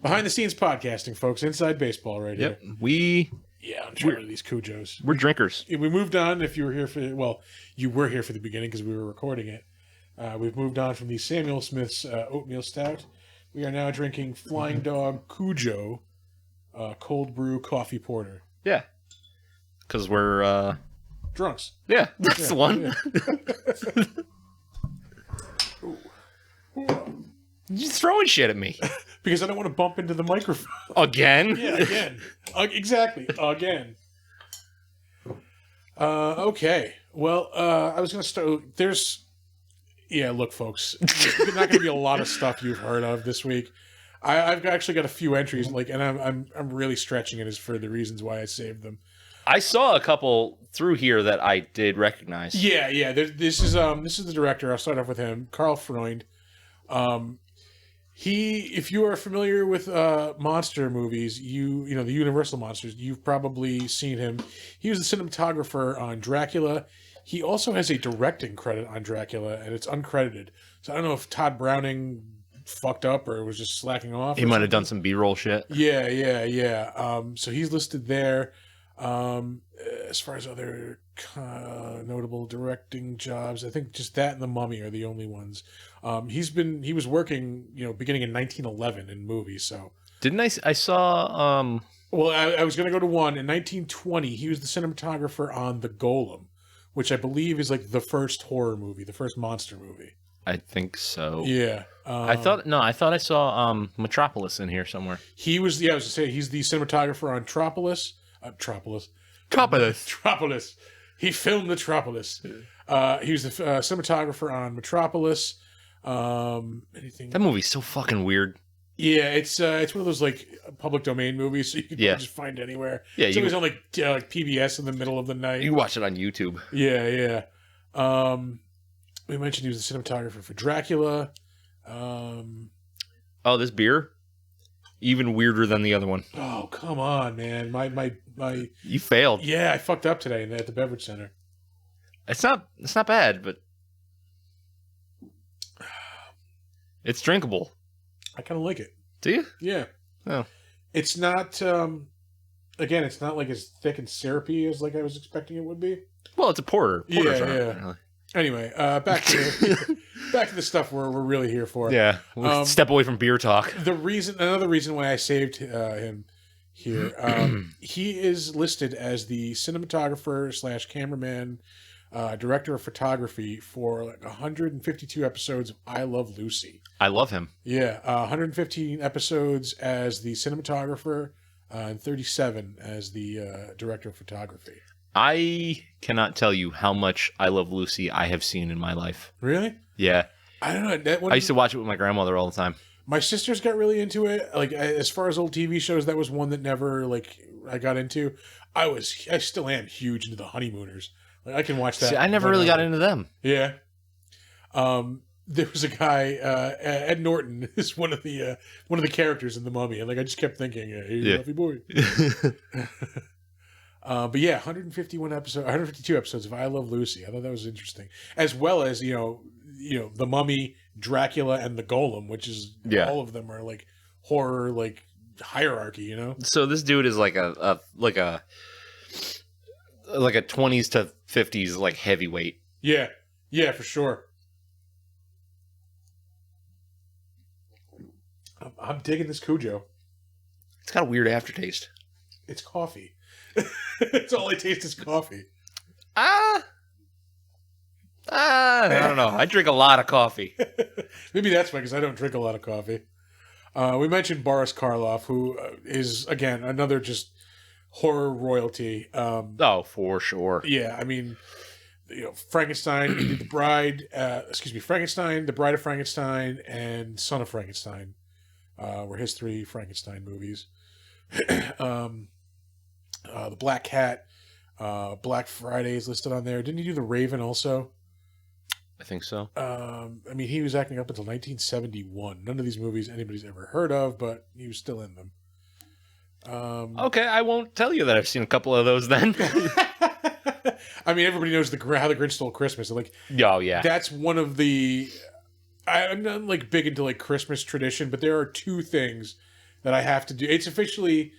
behind the scenes podcasting, folks. Inside baseball right Yep. here. I'm tired of these Cujos. We're drinkers. We moved on. If you were here you were here for the beginning because we were recording it. We've moved on from the Samuel Smith's oatmeal stout. We are now drinking Flying Dog Cujo cold brew coffee porter. Yeah. Because we're Drunks. yeah, that's the one. Yeah. You're throwing shit at me. Because I don't want to bump into the microphone. Again? Yeah, again. Exactly. Again. Okay. Well, I was going to start. Look, folks. There's not going to be a lot of stuff you've heard of this week. I've actually got a few entries, and I'm really stretching it as for the reasons why I saved them. I saw a couple through here that I did recognize. Yeah. This is the director. I'll start off with him, Karl Freund. If you are familiar with monster movies, you know the Universal monsters, you've probably seen him. He was the cinematographer on Dracula. He also has a directing credit on Dracula, and it's uncredited. So I don't know if Todd Browning fucked up or was just slacking off. He might have done some B-roll shit. Yeah. So he's listed there. As far as other notable directing jobs, I think just that and The Mummy are the only ones. He was working, beginning in 1911 in movies. So didn't I saw Well, I was going to go to one in 1920. He was the cinematographer on The Golem, which I believe is like the first horror movie, the first monster movie. I think so. Yeah. I thought I saw Metropolis in here somewhere. He was, I was to say, he's the cinematographer on Tropolis. Tropolis. He filmed Metropolis. He was the cinematographer on Metropolis. Anything? That movie's so fucking weird. Yeah, it's one of those like public domain movies, so you can just find it anywhere. Yeah, it's always on like PBS in the middle of the night. You can watch it on YouTube. Yeah. We mentioned he was the cinematographer for Dracula. This beer, even weirder than the other one. Oh, come on, man! My You failed. Yeah, I fucked up today at the beverage center. It's not bad, but it's drinkable. I kind of like it. Do you? Yeah. Oh. It's not. Again, it's not like as thick and syrupy as like I was expecting it would be. Well, it's a porter. Porters Yeah. really. Anyway, back to the stuff we're really here for. Yeah. We'll step away from beer talk. Another reason why I saved him here, he is listed as the cinematographer / cameraman, director of photography for like 152 episodes of I Love Lucy. I love him. Yeah, 115 episodes as the cinematographer, and 37 as the director of photography. I cannot tell you how much I Love Lucy I have seen in my life. Really? Yeah. I don't know. I used to watch it with my grandmother all the time. My sisters got really into it. Like as far as old TV shows, that was one that never like I got into. I still am huge into the Honeymooners. Like I can watch that. See, I never really got into them. Yeah. There was a guy, Ed Norton is one of the characters in The Mummy, and like I just kept thinking, hey, Luffy boy. But yeah, 152 episodes of I Love Lucy. I thought that was interesting, as well as you know The Mummy, Dracula, and the Golem, which is all of them are like horror like hierarchy. You know. So this dude is like a 20s to 50s like heavyweight. Yeah, for sure. I'm digging this Cujo. It's got a weird aftertaste. It's coffee. It's all I taste is coffee. I don't know. I drink a lot of coffee. Maybe that's why, because I don't drink a lot of coffee. We mentioned Boris Karloff, who is, again, another just horror royalty. Oh, for sure. Yeah, I mean, Frankenstein, he did Frankenstein, The Bride of Frankenstein, and Son of Frankenstein were his 3 Frankenstein movies. The Black Cat, Black Friday is listed on there. Didn't he do The Raven also? I think so. I mean, he was acting up until 1971. None of these movies anybody's ever heard of, but he was still in them. Okay, I won't tell you that I've seen a couple of those then. I mean, everybody knows How the Grinch Stole Christmas. Like, oh, yeah. That's one of the... I'm not like big into like Christmas tradition, but there are 2 things that I have to do. It's officially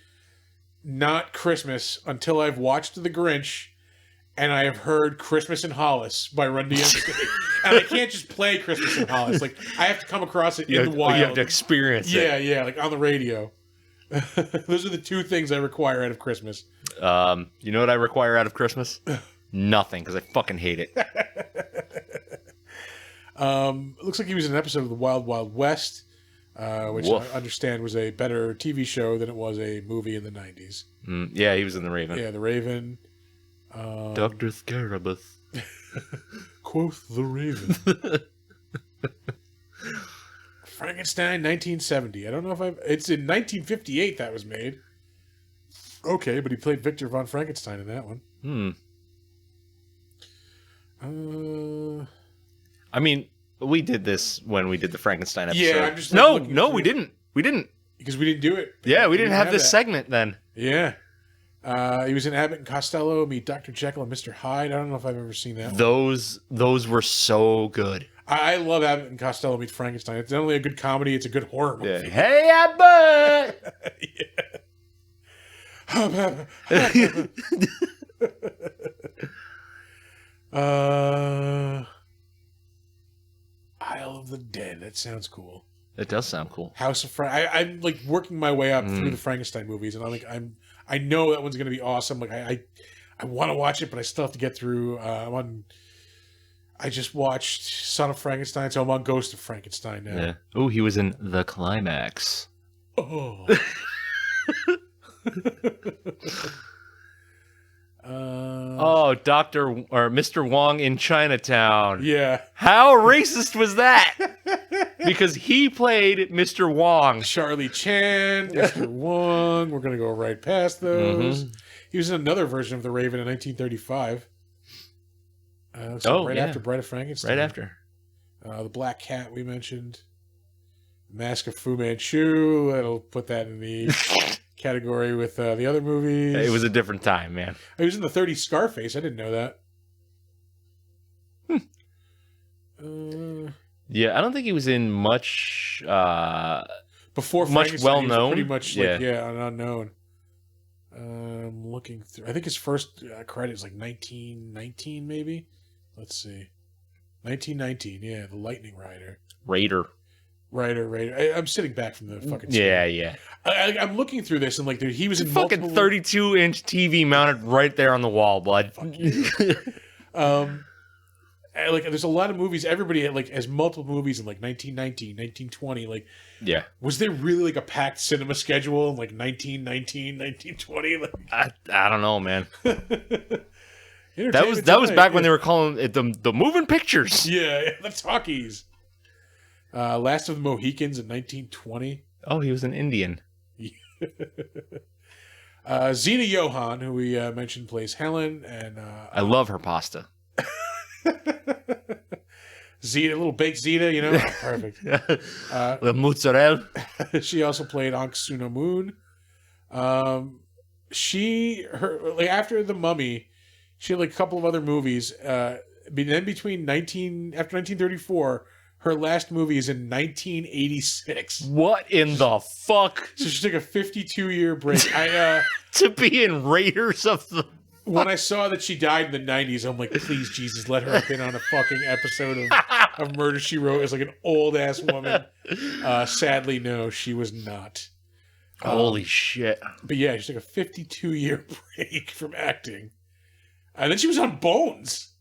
not Christmas until I've watched The Grinch and I have heard Christmas in Hollis by Run DMC. And I can't just play Christmas in Hollis. Like, I have to come across it in the wild. You have to experience it. Yeah, like on the radio. Those are the 2 things I require out of Christmas. You know what I require out of Christmas? Nothing, because I fucking hate it. It looks like he was in an episode of The Wild Wild West, which Woof. I understand was a better TV show than it was a movie in the 90s. Yeah, he was in The Raven. Yeah, The Raven. Dr. Scarabus. Quoth the Raven. Frankenstein, 1970. I don't know if it's in 1958 that was made. Okay, but he played Victor von Frankenstein in that one. I mean, we did this when we did the Frankenstein episode. Yeah, I'm just we didn't. We didn't. Because we didn't do it. Yeah, we didn't have this that segment then. Yeah. He was in Abbott and Costello, Meet Dr. Jekyll and Mr. Hyde. I don't know if I've ever seen that. Those were so good. I love Abbott and Costello Meet Frankenstein. It's not only a good comedy, it's a good horror movie. Yeah. Hey, Abbott! Isle of the Dead. That sounds cool. It does sound cool. House of I'm like working my way up through the Frankenstein movies, and I know that one's gonna be awesome. Like I want to watch it, but I still have to get through. I just watched Son of Frankenstein, so I'm on Ghost of Frankenstein now. Yeah. Oh, he was in The Climax. Oh. Mr. Wong in Chinatown. Yeah. How racist was that? Because he played Mr. Wong. Charlie Chan, Mr. Wong. We're gonna go right past those. He was in another version of The Raven in 1935. After Bride of Frankenstein. Right after. The Black Cat we mentioned. Mask of Fu Manchu. I'll put that in the category with the other movies. It was a different time, man. He was in the 30s Scarface. I didn't know that. Yeah, I don't think he was in much. Before much well known. Pretty much, an unknown. I'm looking through. I think his first credit is like 1919, maybe. Let's see, 1919. Yeah, The Lightning Rider. Raider. I'm sitting back from the fucking. Yeah. I'm looking through this and like he was in fucking 32-inch TV mounted right there on the wall, bud. Like there's a lot of movies. Everybody has multiple movies in like 1919, 1920. Like, yeah, was there really like a packed cinema schedule in like 1919, 1920? Like, I don't know, man. That was back when they were calling it the moving pictures. Yeah, the talkies. Last of the Mohicans in 1920. Oh, he was an Indian. Zena Johann, who we mentioned, plays Helen, and I love her pasta. Zeta, little baked Zeta, you know, perfect. The mozzarella. She also played Ankh Suno Moon. After The Mummy, she had like a couple of other movies. Then after 1934, her last movie is in 1986. What in the fuck? So she took a 52-year break. To be in Raiders of the... When I saw that she died in the 90s, I'm like, please, Jesus, let her have been on a fucking episode of Murder, She Wrote as like an old-ass woman. Sadly, no, she was not. Holy shit. But yeah, she took a 52-year break from acting. And then she was on Bones.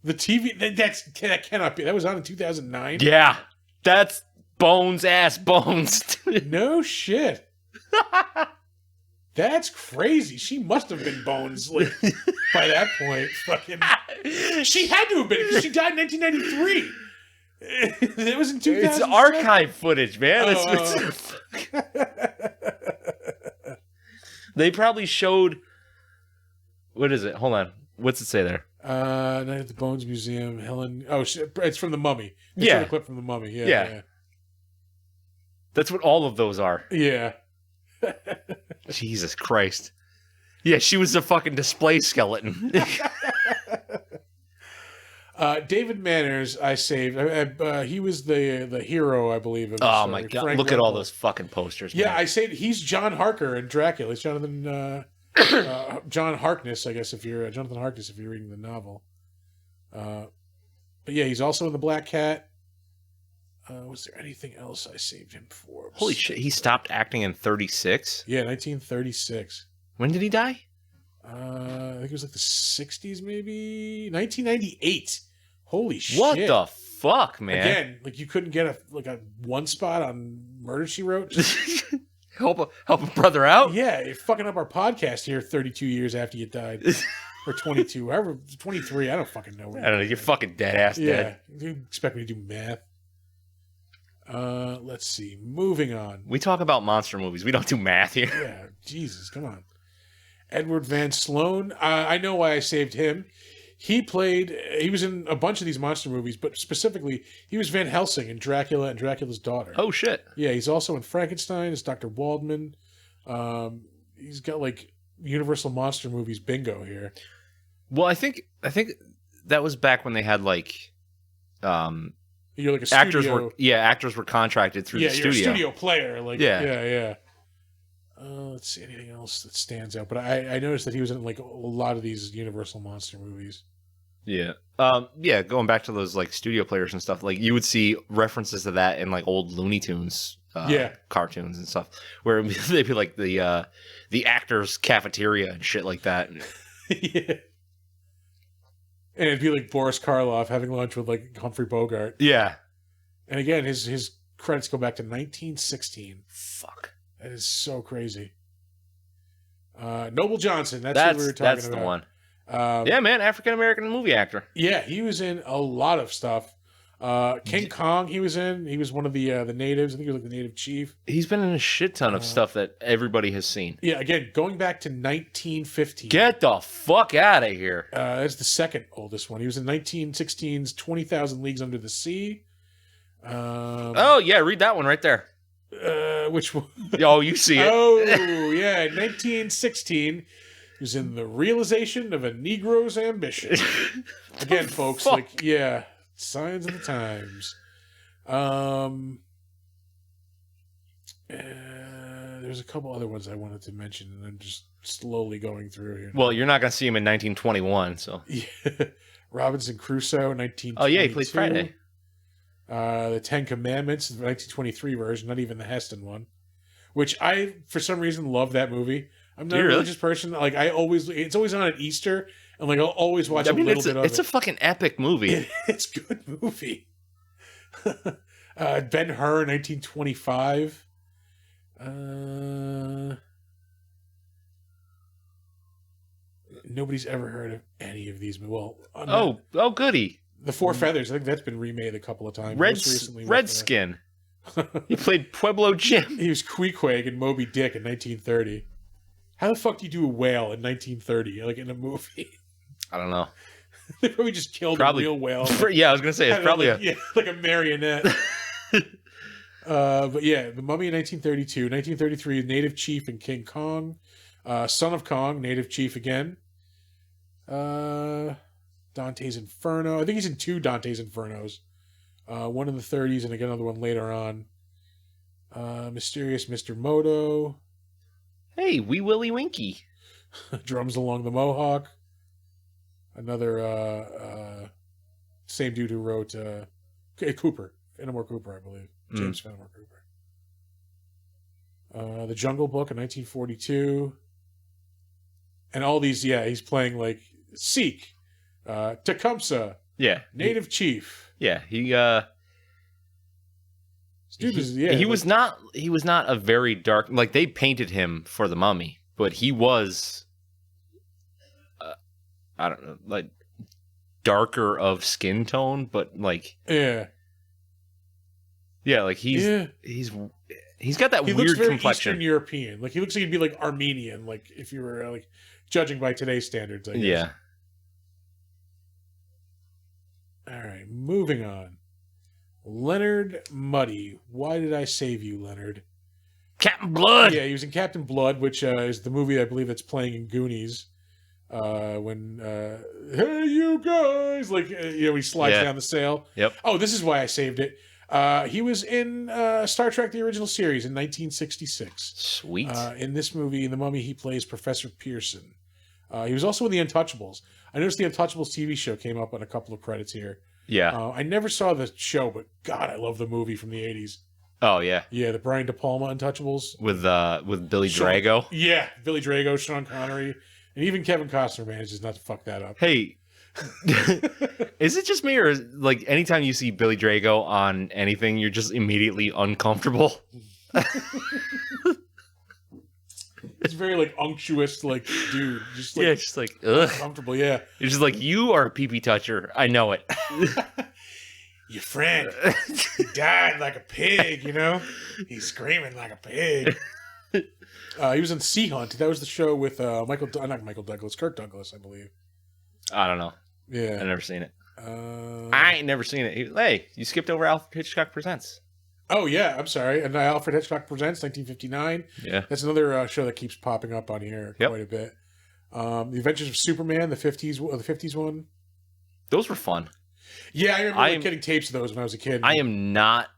The TV, that cannot be. That was on in 2009? Yeah, that's Bones. No shit. That's crazy. She must have been Bones like, by that point. Fucking, she had to have been because she died in 1993. It was in 2000. It's archive footage, man. They probably showed. What is it? Hold on. What's it say there? Night at the Bones Museum. Helen. Oh, it's from The Mummy. They yeah, showed a clip from The Mummy. Yeah. That's what all of those are. Yeah. Jesus Christ. Yeah, she was a fucking display skeleton. David Manners, I saved. He was the hero, I believe. Of oh my god! Frank Look Ripple. at all those fucking posters. Yeah, man. I saved. He's John Harker in Dracula. It's Jonathan. John Harkness, I guess, if you're Jonathan Harkness, if you're reading the novel. But yeah, he's also in The Black Cat. Was there anything else I saved him for? Holy shit! He stopped acting in 1936. Yeah, 1936. When did he die? I think it was like the 60s, maybe 1998. Holy shit! What the fuck, man? Again, like you couldn't get a one spot on Murder, She Wrote. help a brother out. Yeah, you're fucking up our podcast here 32 years after you died. Or 22, however, 23, I don't fucking know. I don't know, you're fucking dead ass dead. You expect me to do math? Let's see. Moving on. We talk about monster movies. We don't do math here. Yeah, Jesus, come on. Edward Van Sloan. I know why I saved him. He was in a bunch of these monster movies, but specifically, he was Van Helsing in Dracula and Dracula's Daughter. Oh, shit. Yeah, he's also in Frankenstein as Dr. Waldman. He's got like Universal Monster Movies bingo here. Well, I think that was back when they had like you're like a studio. actors were contracted through the studio. You're a studio player. Like yeah. Let's see anything else that stands out. But I noticed that he was in like a lot of these Universal Monster movies. Yeah. Going back to those like studio players and stuff, like you would see references to that in like old Looney Tunes cartoons and stuff, where they'd be like the actors' cafeteria and shit like that. Yeah. And it'd be like Boris Karloff having lunch with like Humphrey Bogart. Yeah. And again, his credits go back to 1916. Fuck. That is so crazy. Noble Johnson. That's what we were talking about. That's the one. Yeah, man. African-American movie actor. Yeah, he was in a lot of stuff. King Kong he was in. He was one of the natives. I think he was like the native chief. He's been in a shit ton of stuff that everybody has seen. Yeah, again, going back to 1915. Get the fuck out of here. That's the second oldest one. He was in 1916's 20,000 Leagues Under the Sea. Oh, yeah, read that one right there. Which one? Oh, you see it. Oh, yeah, in 1916, he was in The Realization of a Negro's Ambition. Again, folks, fuck? like, yeah, signs of the times. There's a couple other ones I wanted to mention, and I'm just slowly going through here. Well, you're not going to see him in 1921, so. Yeah. Robinson Crusoe, 1922. Oh, yeah, he plays Friday. The Ten Commandments, the 1923 version, not even the Heston one. Which I, for some reason, love that movie. I'm not a religious person. Like, it's always on at Easter, and like I'll always watch a little bit of it. It's a fucking epic movie. It's a good movie. Ben-Hur, 1925. Nobody's ever heard of any of these. Well, goody. The Four Feathers. I think that's been remade a couple of times. Red Most recently with, Redskin. He played Pueblo Jim. he was Queequeg in Moby Dick in 1930. How the fuck do you do a whale in 1930, like in a movie? I don't know. They probably just killed a real whale. Yeah, I was gonna say it's probably like a marionette. But yeah, The Mummy in 1932, 1933, Native Chief and King Kong, Son of Kong, Native Chief again. Dante's Inferno. I think he's in 2 Dante's Infernos. One in the 30s and again another one later on. Mysterious Mr. Moto. Hey, Wee Willie Winky. Drums Along the Mohawk. Another same dude who wrote Cooper. Fenimore Cooper, I believe. James Fenimore Cooper. The Jungle Book in 1942. And all these, he's playing like Sikh, Tecumseh, Native Chief. Yeah, he he was not a very dark, like they painted him for the Mummy, but he was I don't know, like darker of skin tone, but like like he's got that he weird looks very complexion. Eastern European. Like he looks like he'd be like Armenian, like if you were like judging by today's standards, I guess. Yeah. All right, moving on. Leonard Muddy. Why did I save you, Leonard? Captain Blood. Yeah, he was in Captain Blood, which is the movie I believe that's playing in Goonies. When hey you guys, like he slides down the sail. Yep. Oh, this is why I saved it. He was in Star Trek: The Original Series in 1966. Sweet. In this movie, in The Mummy, he plays Professor Pearson. He was also in The Untouchables. I noticed The Untouchables TV show came up on a couple of credits here. Yeah. I never saw the show, but God, I love the movie from the 80s. Oh, yeah. Yeah, the Brian De Palma Untouchables. With Billy Drago. Yeah, Billy Drago, Sean Connery, and even Kevin Costner manages not to fuck that up. Hey, is it just me, or like anytime you see Billy Drago on anything, you're just immediately uncomfortable? It's very like unctuous, like dude, just like just like ugh. Uncomfortable. Yeah, it's just like you are a pee-pee toucher. I know it. Your friend, he died like a pig. He's screaming like a pig. He was in Sea Hunt. That was the show with not Michael Douglas, Kirk Douglas, I believe. I don't know. Yeah, I've never seen it. I ain't never seen it. Hey, you skipped over Alfred Hitchcock Presents. Oh, yeah, I'm sorry. And Alfred Hitchcock Presents, 1959. Yeah. That's another show that keeps popping up on here quite a bit. The Adventures of Superman, the 50s one. Those were fun. Yeah, I remember getting tapes of those when I was a kid. I am not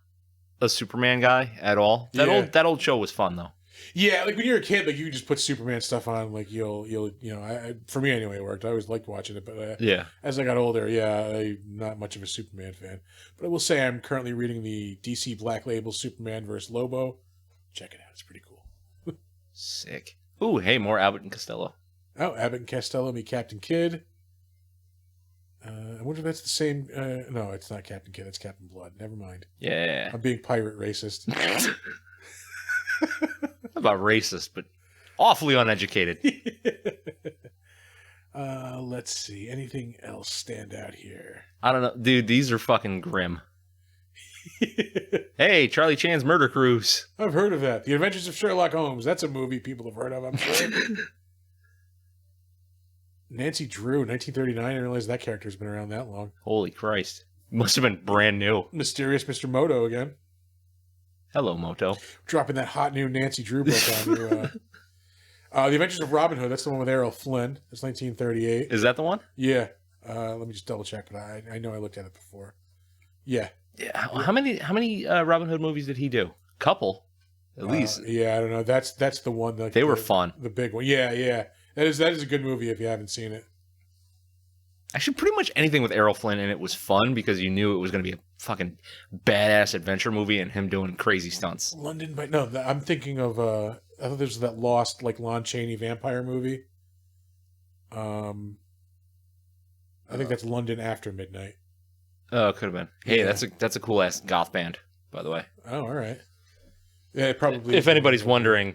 a Superman guy at all. That old show was fun, though. Yeah, like when you're a kid, like you can just put Superman stuff on, like you'll for me anyway, it worked. I always liked watching it, but as I got older, I'm not much of a Superman fan. But I will say I'm currently reading the DC Black Label Superman vs. Lobo. Check it out, it's pretty cool. Sick. Ooh, hey, more Abbott and Costello. Oh, Abbott and Costello meet Captain Kidd. I wonder if that's the same. No, it's not Captain Kidd. It's Captain Blood. Never mind. Yeah, I'm being pirate racist. About racist, but awfully uneducated. Let's see. Anything else stand out here? I don't know. Dude, these are fucking grim. Hey, Charlie Chan's Murder Cruise. I've heard of that. The Adventures of Sherlock Holmes. That's a movie people have heard of, I'm sure. Nancy Drew, 1939. I didn't realize that character's been around that long. Holy Christ. Must have been brand new. Mysterious Mr. Moto again. Hello, Moto. Dropping that hot new Nancy Drew book on you. The Adventures of Robin Hood. That's the one with Errol Flynn. That's 1938. Is that the one? Yeah. Let me just double check, but I know I looked at it before. Yeah. Yeah. How many Robin Hood movies did he do? Couple, at least. Yeah, I don't know. That's the one. They were fun. The big one. Yeah. That is a good movie if you haven't seen it. Actually, pretty much anything with Errol Flynn in it was fun because you knew it was going to be a fucking badass adventure movie and him doing crazy stunts. London, but no, I'm thinking of I thought there's that lost like Lon Chaney vampire movie. I think that's London After Midnight. Oh, it could have been. Hey, that's a cool ass goth band, by the way. Oh, all right. Yeah, probably. If anybody's wondering,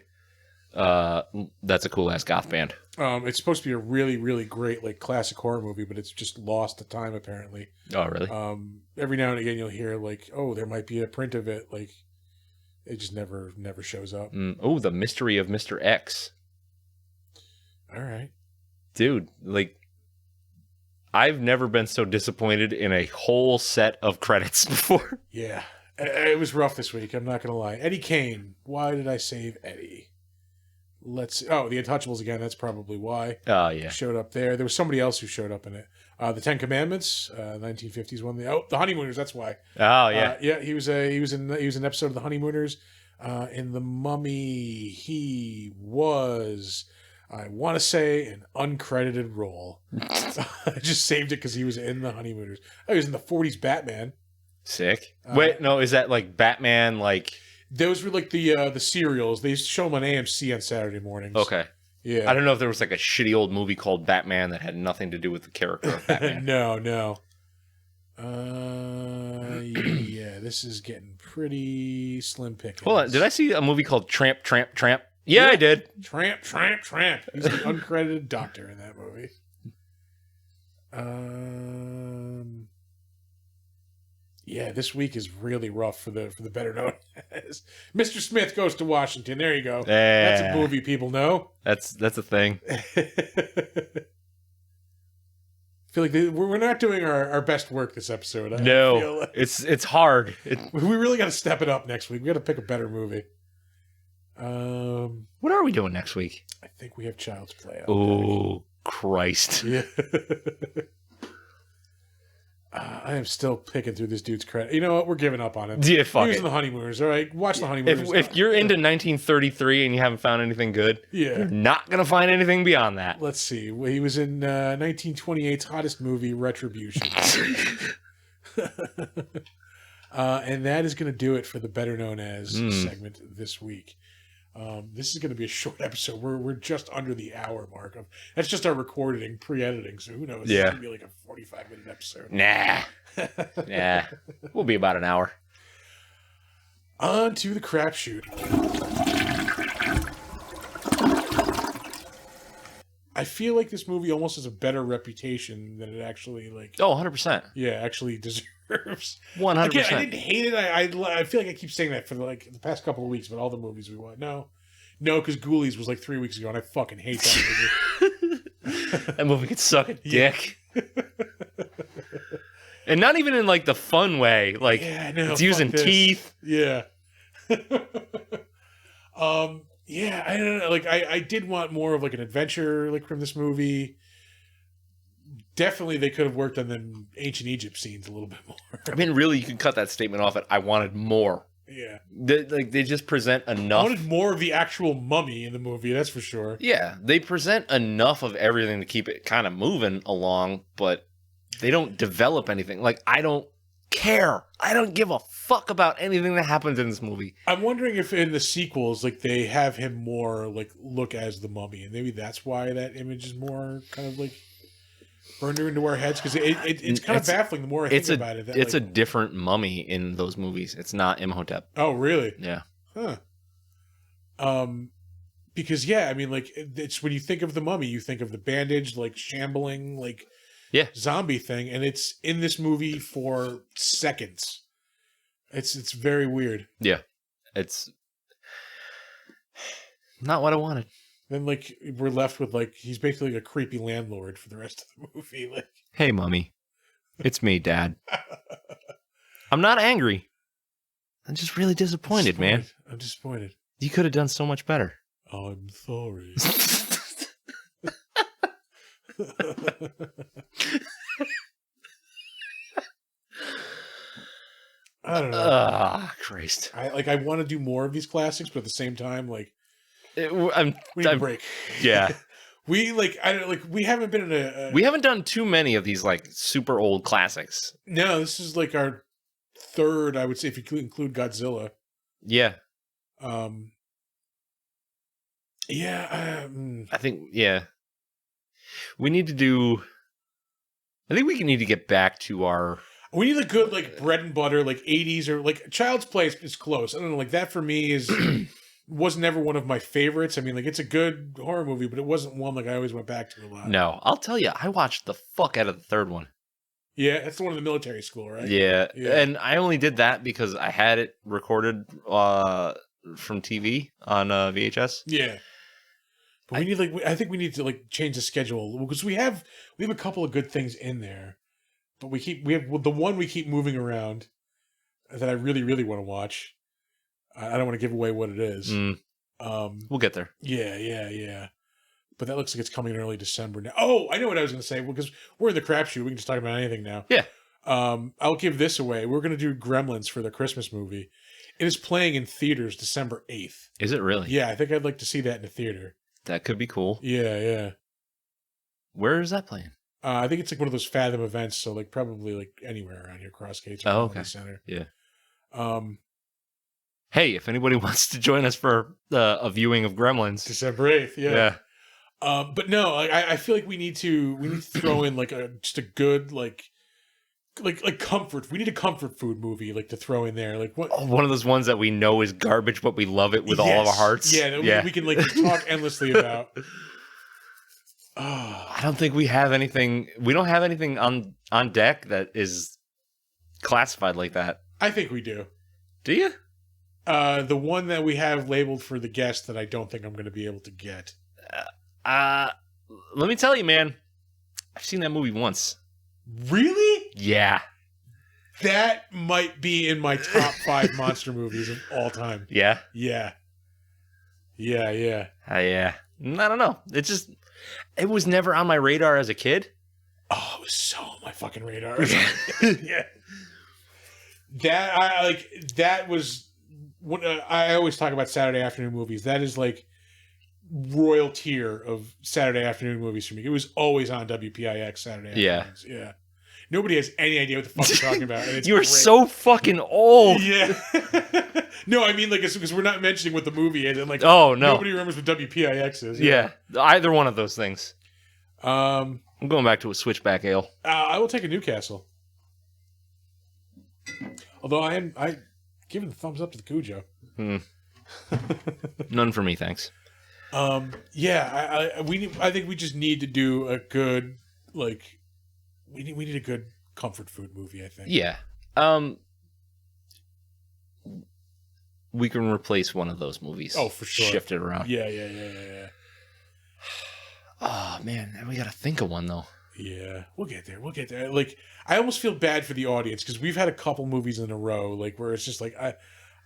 That's a cool ass goth band. It's supposed to be a really, really great like classic horror movie, but it's just lost to time apparently. Oh, really? Every now and again you'll hear like, oh, there might be a print of it. Like, it just never shows up. Oh, The Mystery of Mr. X. All right, dude. Like, I've never been so disappointed in a whole set of credits before. Yeah, it was rough this week. I'm not gonna lie. Eddie Kane. Why did I save Eddie? Let's see. Oh, The Untouchables again. That's probably why. Oh, yeah. Showed up there. There was somebody else who showed up in it. The Ten Commandments, 1950s one. The Honeymooners. That's why. Oh, yeah. Yeah. He was in an episode of The Honeymooners. In The Mummy, he was, I want to say, an uncredited role. I just saved it because he was in The Honeymooners. Oh, he was in the 40s Batman. Sick. Wait, no, is that like Batman? Like, those were like the serials. They used to show them on AMC on Saturday mornings. okay. Yeah. I don't know if there was like a shitty old movie called Batman that had nothing to do with the character of Batman. No. Yeah, this is getting pretty slim pickings. Hold on. Did I see a movie called Tramp, Tramp, Tramp? Yeah, I did. Tramp. He's the uncredited doctor in that movie. Yeah, this week is really rough for the better known as Mr. Smith Goes to Washington. There you go. That's a movie people know. That's a thing. I feel like we're not doing our best work this episode. I feel like it's hard. we really got to step it up next week. We got to pick a better movie. What are we doing next week? I think we have Child's Play. Oh, Christ. Yeah. I am still picking through this dude's credit. You know what? We're giving up on him. Yeah, fuck He was it. in The Honeymooners, all right? Watch The Honeymooners. If you're into 1933 and you haven't found anything good, you're not going to find anything beyond that. Let's see. He was in 1928's hottest movie, Retribution. And that is going to do it for the better known as segment this week. This is going to be a short episode. We're just under the hour mark. That's just our recording, pre-editing. So who knows? Yeah. It's going to be like a 45-minute episode. Nah. We'll be about an hour. On to the crapshoot. I feel like this movie almost has a better reputation than it actually Oh, 100%. actually deserves. 100%. Again, I didn't hate it. I feel like I keep saying that for the past couple of weeks, but all the movies we watched. No, because Ghoulies was like 3 weeks ago, and I fucking hate that movie. That movie could suck a dick. And not even in like the fun way. Like, it's using teeth. Yeah. Yeah, I don't know. Like, I did want more of like an adventure like from this movie. Definitely, they could have worked on the ancient Egypt scenes a little bit more. I mean, really, you can cut that statement off at I wanted more. Yeah. They just present enough. I wanted more of the actual mummy in the movie, that's for sure. Yeah, they present enough of everything to keep it kind of moving along, but they don't develop anything. Like, I don't care. I don't give a fuck about anything that happens in this movie. I'm wondering if in the sequels, like, they have him more, like, look as the mummy, and maybe that's why that image is more kind of, like, burned into our heads, because it's kind of baffling the more I think about it. It's a different mummy in those movies. It's not Imhotep. Oh, really? Yeah. Huh. Because, yeah, I mean, like, it's when you think of the mummy, you think of the bandaged, like, shambling, like, zombie thing, and it's in this movie for seconds. It's very weird. Yeah. It's not what I wanted. Then, like, we're left with, like, he's basically like a creepy landlord for the rest of the movie. Like, hey, mummy. It's me, Dad. I'm not angry. I'm just really disappointed, man. I'm disappointed. You could have done so much better. I'm sorry. I don't know. Ah, Christ. I want to do more of these classics, but at the same time, like, we need a break. Yeah. We haven't been in a we haven't done too many of these like super old classics. No, this is like our third, I would say, if you include Godzilla. Yeah. Yeah. I think we need to do. I think we need to get back to our. We need a good like bread and butter like 80s or like Child's Play is close. I don't know, like that for me is was never one of my favorites. I mean, like, it's a good horror movie, but it wasn't one like I always went back to a lot. No, I'll tell you, I watched the fuck out of the third one. Yeah, that's the one in the military school, right? Yeah. And I only did that because I had it recorded from TV on VHS. Yeah. But we need I think we need to like change the schedule because we have a couple of good things in there, but we have the one we keep moving around that I really really want to watch. I don't want to give away what it is. We'll get there. Yeah. But that looks like it's coming in early December now. Oh, I know what I was going to say because we're in the crapshoot. We can just talk about anything now. Yeah. I'll give this away. We're going to do Gremlins for the Christmas movie. It is playing in theaters December 8th. Is it really? Yeah, I think I'd like to see that in the theater. That could be cool. Yeah. Where is that playing? I think it's like one of those Fathom events, so like probably like anywhere around here, Crossgates or okay. Center. Yeah. Hey, if anybody wants to join us for a viewing of Gremlins, December 8th. Yeah. But no, I feel like we need to throw in like just a good like comfort. We need a comfort food movie like to throw in there. Like what? Oh, one of those ones that we know is garbage, but we love it with all of our hearts. Yeah. We can like talk endlessly about. I don't think we have anything. We don't have anything on deck that is classified like that. I think we do. Do you? The one that we have labeled for the guest that I don't think I'm going to be able to get. Let me tell you, man. I've seen that movie once. Really? Yeah. That might be in my top 5 monster movies of all time. Yeah? Yeah. Yeah. I don't know. It was never on my radar as a kid. Oh, it was so on my fucking radar. Yeah. That was what I always talk about Saturday afternoon movies. That is like royal tier of Saturday afternoon movies for me. It was always on WPIX Saturday afternoons. Yeah. Nobody has any idea what the fuck you're talking about. And it's you are so fucking old. Yeah. No, I mean, like, it's because we're not mentioning what the movie is. And, like, oh, no. Nobody remembers what WPIX is. Yeah. Either one of those things. I'm going back to a Switchback Ale. I will take a Newcastle. Although I giving the thumbs up to the Cujo. None for me, thanks. Yeah, I think we just need to do a good, like, we need a good comfort food movie, I think. Yeah. We can replace one of those movies. Oh, for sure. Shift it around. Yeah. Oh, man. We got to think of one, though. Yeah. We'll get there. Like, I almost feel bad for the audience because we've had a couple movies in a row, like, where it's just like,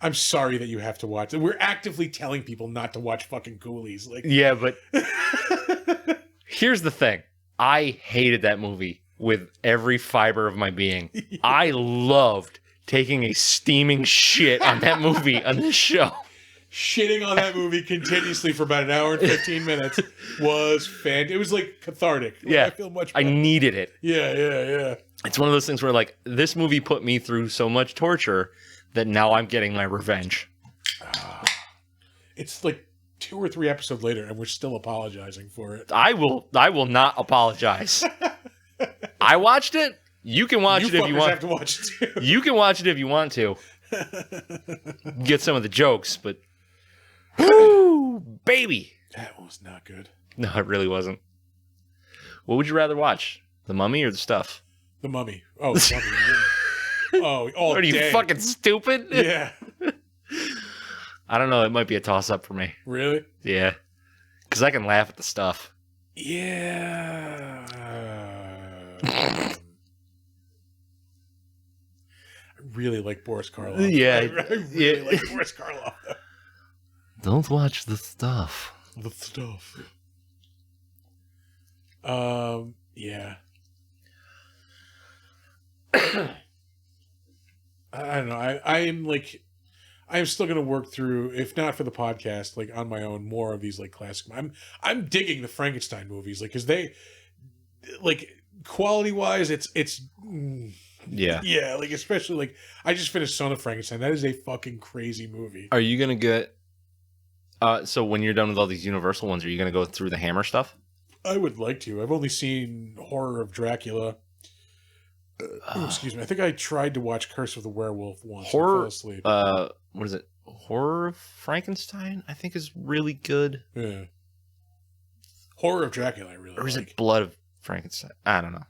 I'm sorry that you have to watch it. We're actively telling people not to watch fucking Ghoulies. Like, yeah, but here's the thing. I hated that movie with every fiber of my being. Yeah. I loved taking a steaming shit on that movie on this show. Shitting on that movie continuously for about an hour and 15 minutes was fantastic. It was like cathartic. Like, yeah. I feel much better. I needed it. Yeah. It's one of those things where, like, this movie put me through so much torture that now I'm getting my revenge. It's like 2 or 3 episodes later, and we're still apologizing for it. I will not apologize. I watched it. You can watch it if you want. Have to watch it too. You can watch it if you want to. Get some of the jokes, but woo, baby. That was not good. No, it really wasn't. What would you rather watch? The Mummy or The Stuff? The Mummy. Oh, The Mummy. All Are you day. fucking stupid? Yeah. I don't know. It might be a toss-up for me. Really? Yeah. Because I can laugh at The Stuff. Yeah. I really like Boris Karloff. Yeah. I really like Boris Karloff. Don't watch The Stuff. The Stuff. Yeah. I don't know. I am still going to work through, if not for the podcast, like on my own, more of these like classic. I'm digging the Frankenstein movies, like, because they, like, quality wise, it's yeah, like, especially like I just finished Son of Frankenstein. That is a fucking crazy movie. Are you gonna get? So when you're done with all these Universal ones, are you gonna go through the Hammer stuff? I would like to. I've only seen Horror of Dracula. Excuse me. I think I tried to watch Curse of the Werewolf once. Horror. I fell asleep. What is it? Horror of Frankenstein, I think, is really good. Yeah. Horror of Dracula, I really Or is like. it Blood of Frankenstein? I don't know.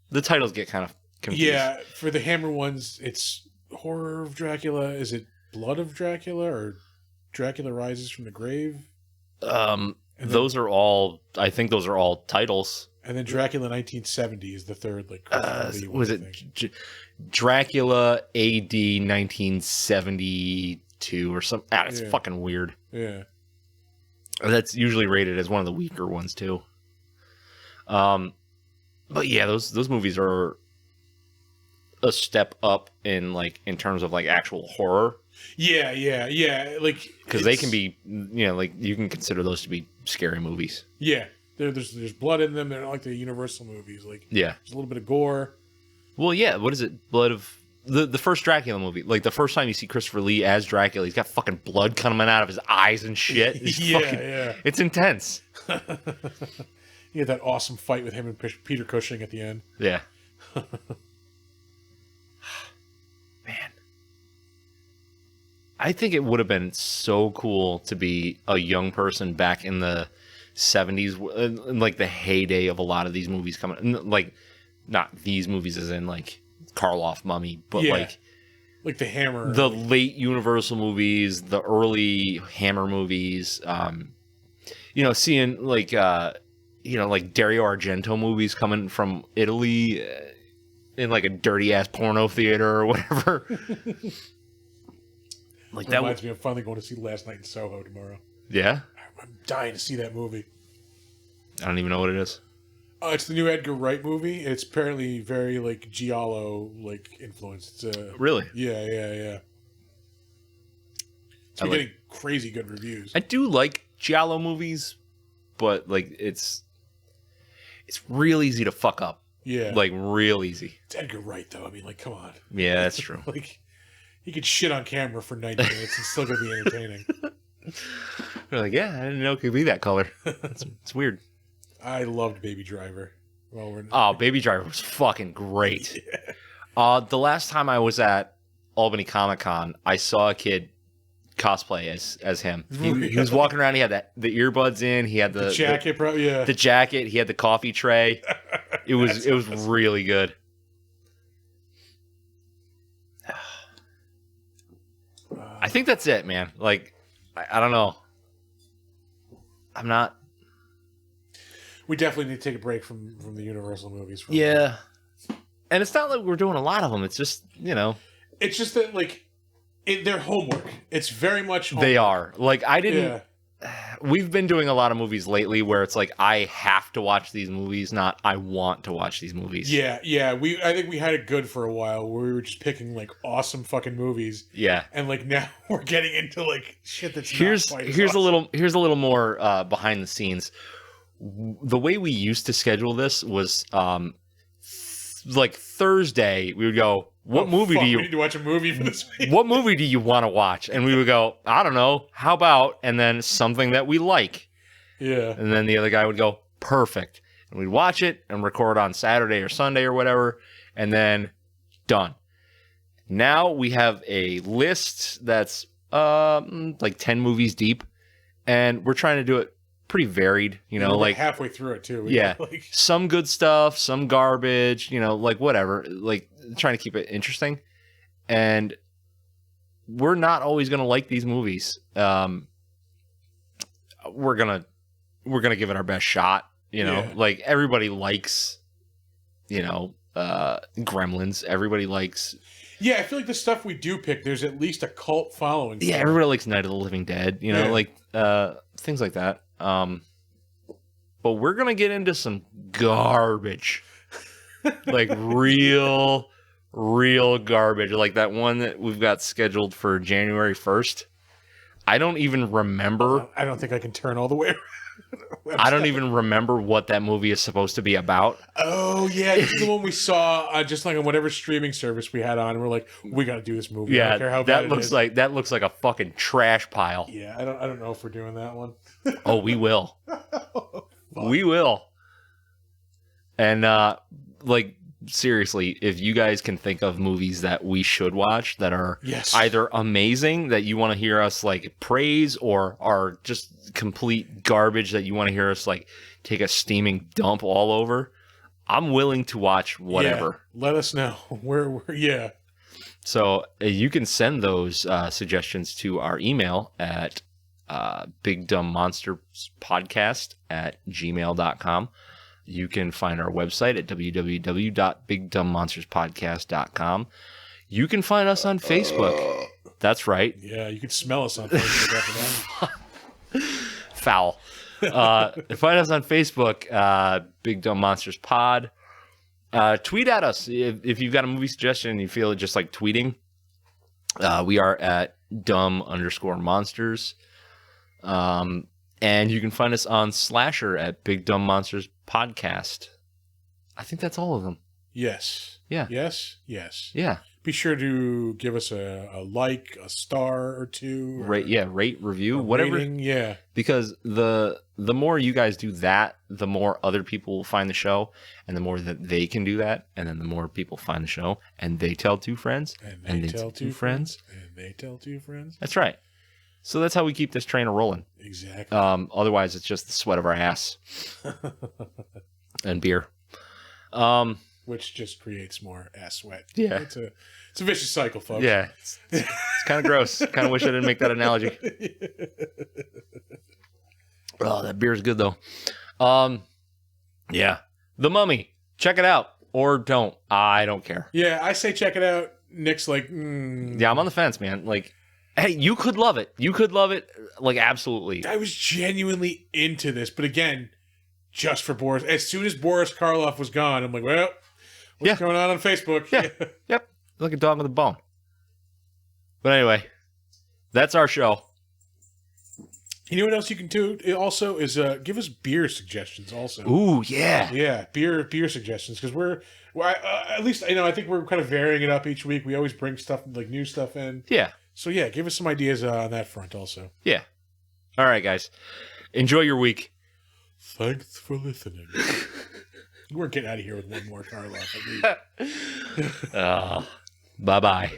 The titles get kind of confused. Yeah, for the Hammer ones, it's Horror of Dracula. Is it Blood of Dracula or Dracula Rises from the Grave? Those are all. I think those are all titles. And then Dracula 1970 is the third. Like, Was it Dracula AD 1972 or something? It's fucking weird. Yeah. That's usually rated as one of the weaker ones too. But yeah, those movies are a step up in terms of like actual horror. Yeah. Like, because they can be, like you can consider those to be scary movies. Yeah, there's blood in them. They're not like the Universal movies. Like, yeah, there's a little bit of gore. Well, yeah. What is it? Blood of the first Dracula movie. Like the first time you see Christopher Lee as Dracula, he's got fucking blood coming out of his eyes and shit. Yeah. It's intense. He had that awesome fight with him and Peter Cushing at the end. Yeah. Man. I think it would have been so cool to be a young person back in the 70s, in like the heyday of a lot of these movies coming. Like, not these movies as in like Karloff Mummy, but like the Hammer. The late Universal movies, the early Hammer movies. Seeing like Dario Argento movies coming from Italy in like a dirty ass porno theater or whatever. Like that reminds me, I'm finally going to see Last Night in Soho tomorrow. Yeah? I'm dying to see that movie. I don't even know what it is. It's the new Edgar Wright movie. It's apparently very like Giallo influenced. Really? Yeah. It's been getting crazy good reviews. I do like Giallo movies, but like it's real easy to fuck up. Yeah. Like real easy. It's Edgar Wright though. I mean, like, come on. Yeah, that's true. Like, he could shit on camera for 90 minutes and still gonna be entertaining. They're like, yeah, I didn't know it could be that color. It's weird. I loved Baby Driver. Baby Driver was fucking great. Yeah. The last time I was at Albany Comic Con, I saw a kid cosplay as him. He was walking around. He had the earbuds in. He had the jacket, bro. Yeah, the jacket. He had the coffee tray. It was really good. I think that's it, man. Like, I don't know. I'm not. We definitely need to take a break from the Universal movies. Yeah. And it's not like we're doing a lot of them. It's just, It's just that, like, they're homework. It's very much homework. They are. Like, I didn't... Yeah. We've been doing a lot of movies lately where it's like, I have to watch these movies, not I want to watch these movies. Yeah. I think we had it good for a while where we were just picking, like, awesome fucking movies. Yeah. And, like, now we're getting into, like, shit that's here's not quite Here's awesome. Here's a little more behind the scenes. The way we used to schedule this was like Thursday we would go, what movie do you we need to watch a movie for this week? What movie do you want to watch? And we would go, I don't know, how about, and then something that we like. Yeah. And then the other guy would go, perfect. And we'd watch it and record on Saturday or Sunday or whatever, and then done. Now we have a list that's like 10 movies deep, and we're trying to do it pretty varied, we're like halfway through it too. Some good stuff, some garbage, like whatever, like trying to keep it interesting. And we're not always going to like these movies. We're going to give it our best shot, like everybody likes, Gremlins. Everybody likes. Yeah, I feel like the stuff we do pick, there's at least a cult following. Yeah, everybody likes Night of the Living Dead, like things like that. But we're gonna get into some garbage, like real garbage, like that one that we've got scheduled for January 1st. I don't even remember. I don't think I can turn all the way around. I don't even remember what that movie is supposed to be about. Oh yeah, this is the one we saw just like on whatever streaming service we had on. And we're like, we got to do this movie. Yeah, I don't care how that bad looks like a fucking trash pile. Yeah, I don't know if we're doing that one. Oh, we will. We will. And like seriously, if you guys can think of movies that we should watch that are Yes. either amazing that you want to hear us like praise, or are just complete garbage that you want to hear us like take a steaming dump all over, I'm willing to watch whatever. Yeah, let us know. Yeah. So you can send those suggestions to our email at bigdumbmonsterspodcast@gmail.com. You can find our website at www.bigdumbmonsterspodcast.com. You can find us on Facebook. That's right. Yeah, you could smell us on Facebook after that. Foul. Find us on Facebook, Big Dumb Monsters Pod. Tweet at us if you've got a movie suggestion and you feel just like tweeting. We are at dumb_monsters. And you can find us on Slasher at Big Dumb Monsters Podcast. I think that's all of them. Yes. Yeah. Yes. Yes. Yeah. Be sure to give us a like, a star or two. Rate, review, whatever. Rating, yeah. Because the more you guys do that, the more other people will find the show, and the more that they can do that, and then the more people find the show, and they tell two friends, and they tell two friends, and they tell two friends. That's right. So that's how we keep this train rolling. Exactly. Otherwise, it's just the sweat of our ass and beer. Which just creates more ass sweat. Yeah. It's a vicious cycle, folks. Yeah. It's kind of gross. Kind of wish I didn't make that analogy. Oh, that beer is good, though. Yeah. The Mummy. Check it out. Or don't. I don't care. Yeah, I say check it out. Nick's like, Yeah, I'm on the fence, man. Like, hey, you could love it. You could love it. Like, absolutely. I was genuinely into this. But again, just for Boris. As soon as Boris Karloff was gone, I'm like, well, what's going on Facebook? Yeah. Yep. Like a dog with a bone. But anyway, that's our show. You know what else you can do also is give us beer suggestions also. Ooh, yeah. Yeah, beer suggestions, because at least I think we're kind of varying it up each week. We always bring stuff, like new stuff in. Yeah. So yeah, give us some ideas on that front also. Yeah. All right, guys. Enjoy your week. Thanks for listening. We're getting out of here with one more Karloff. Bye-bye.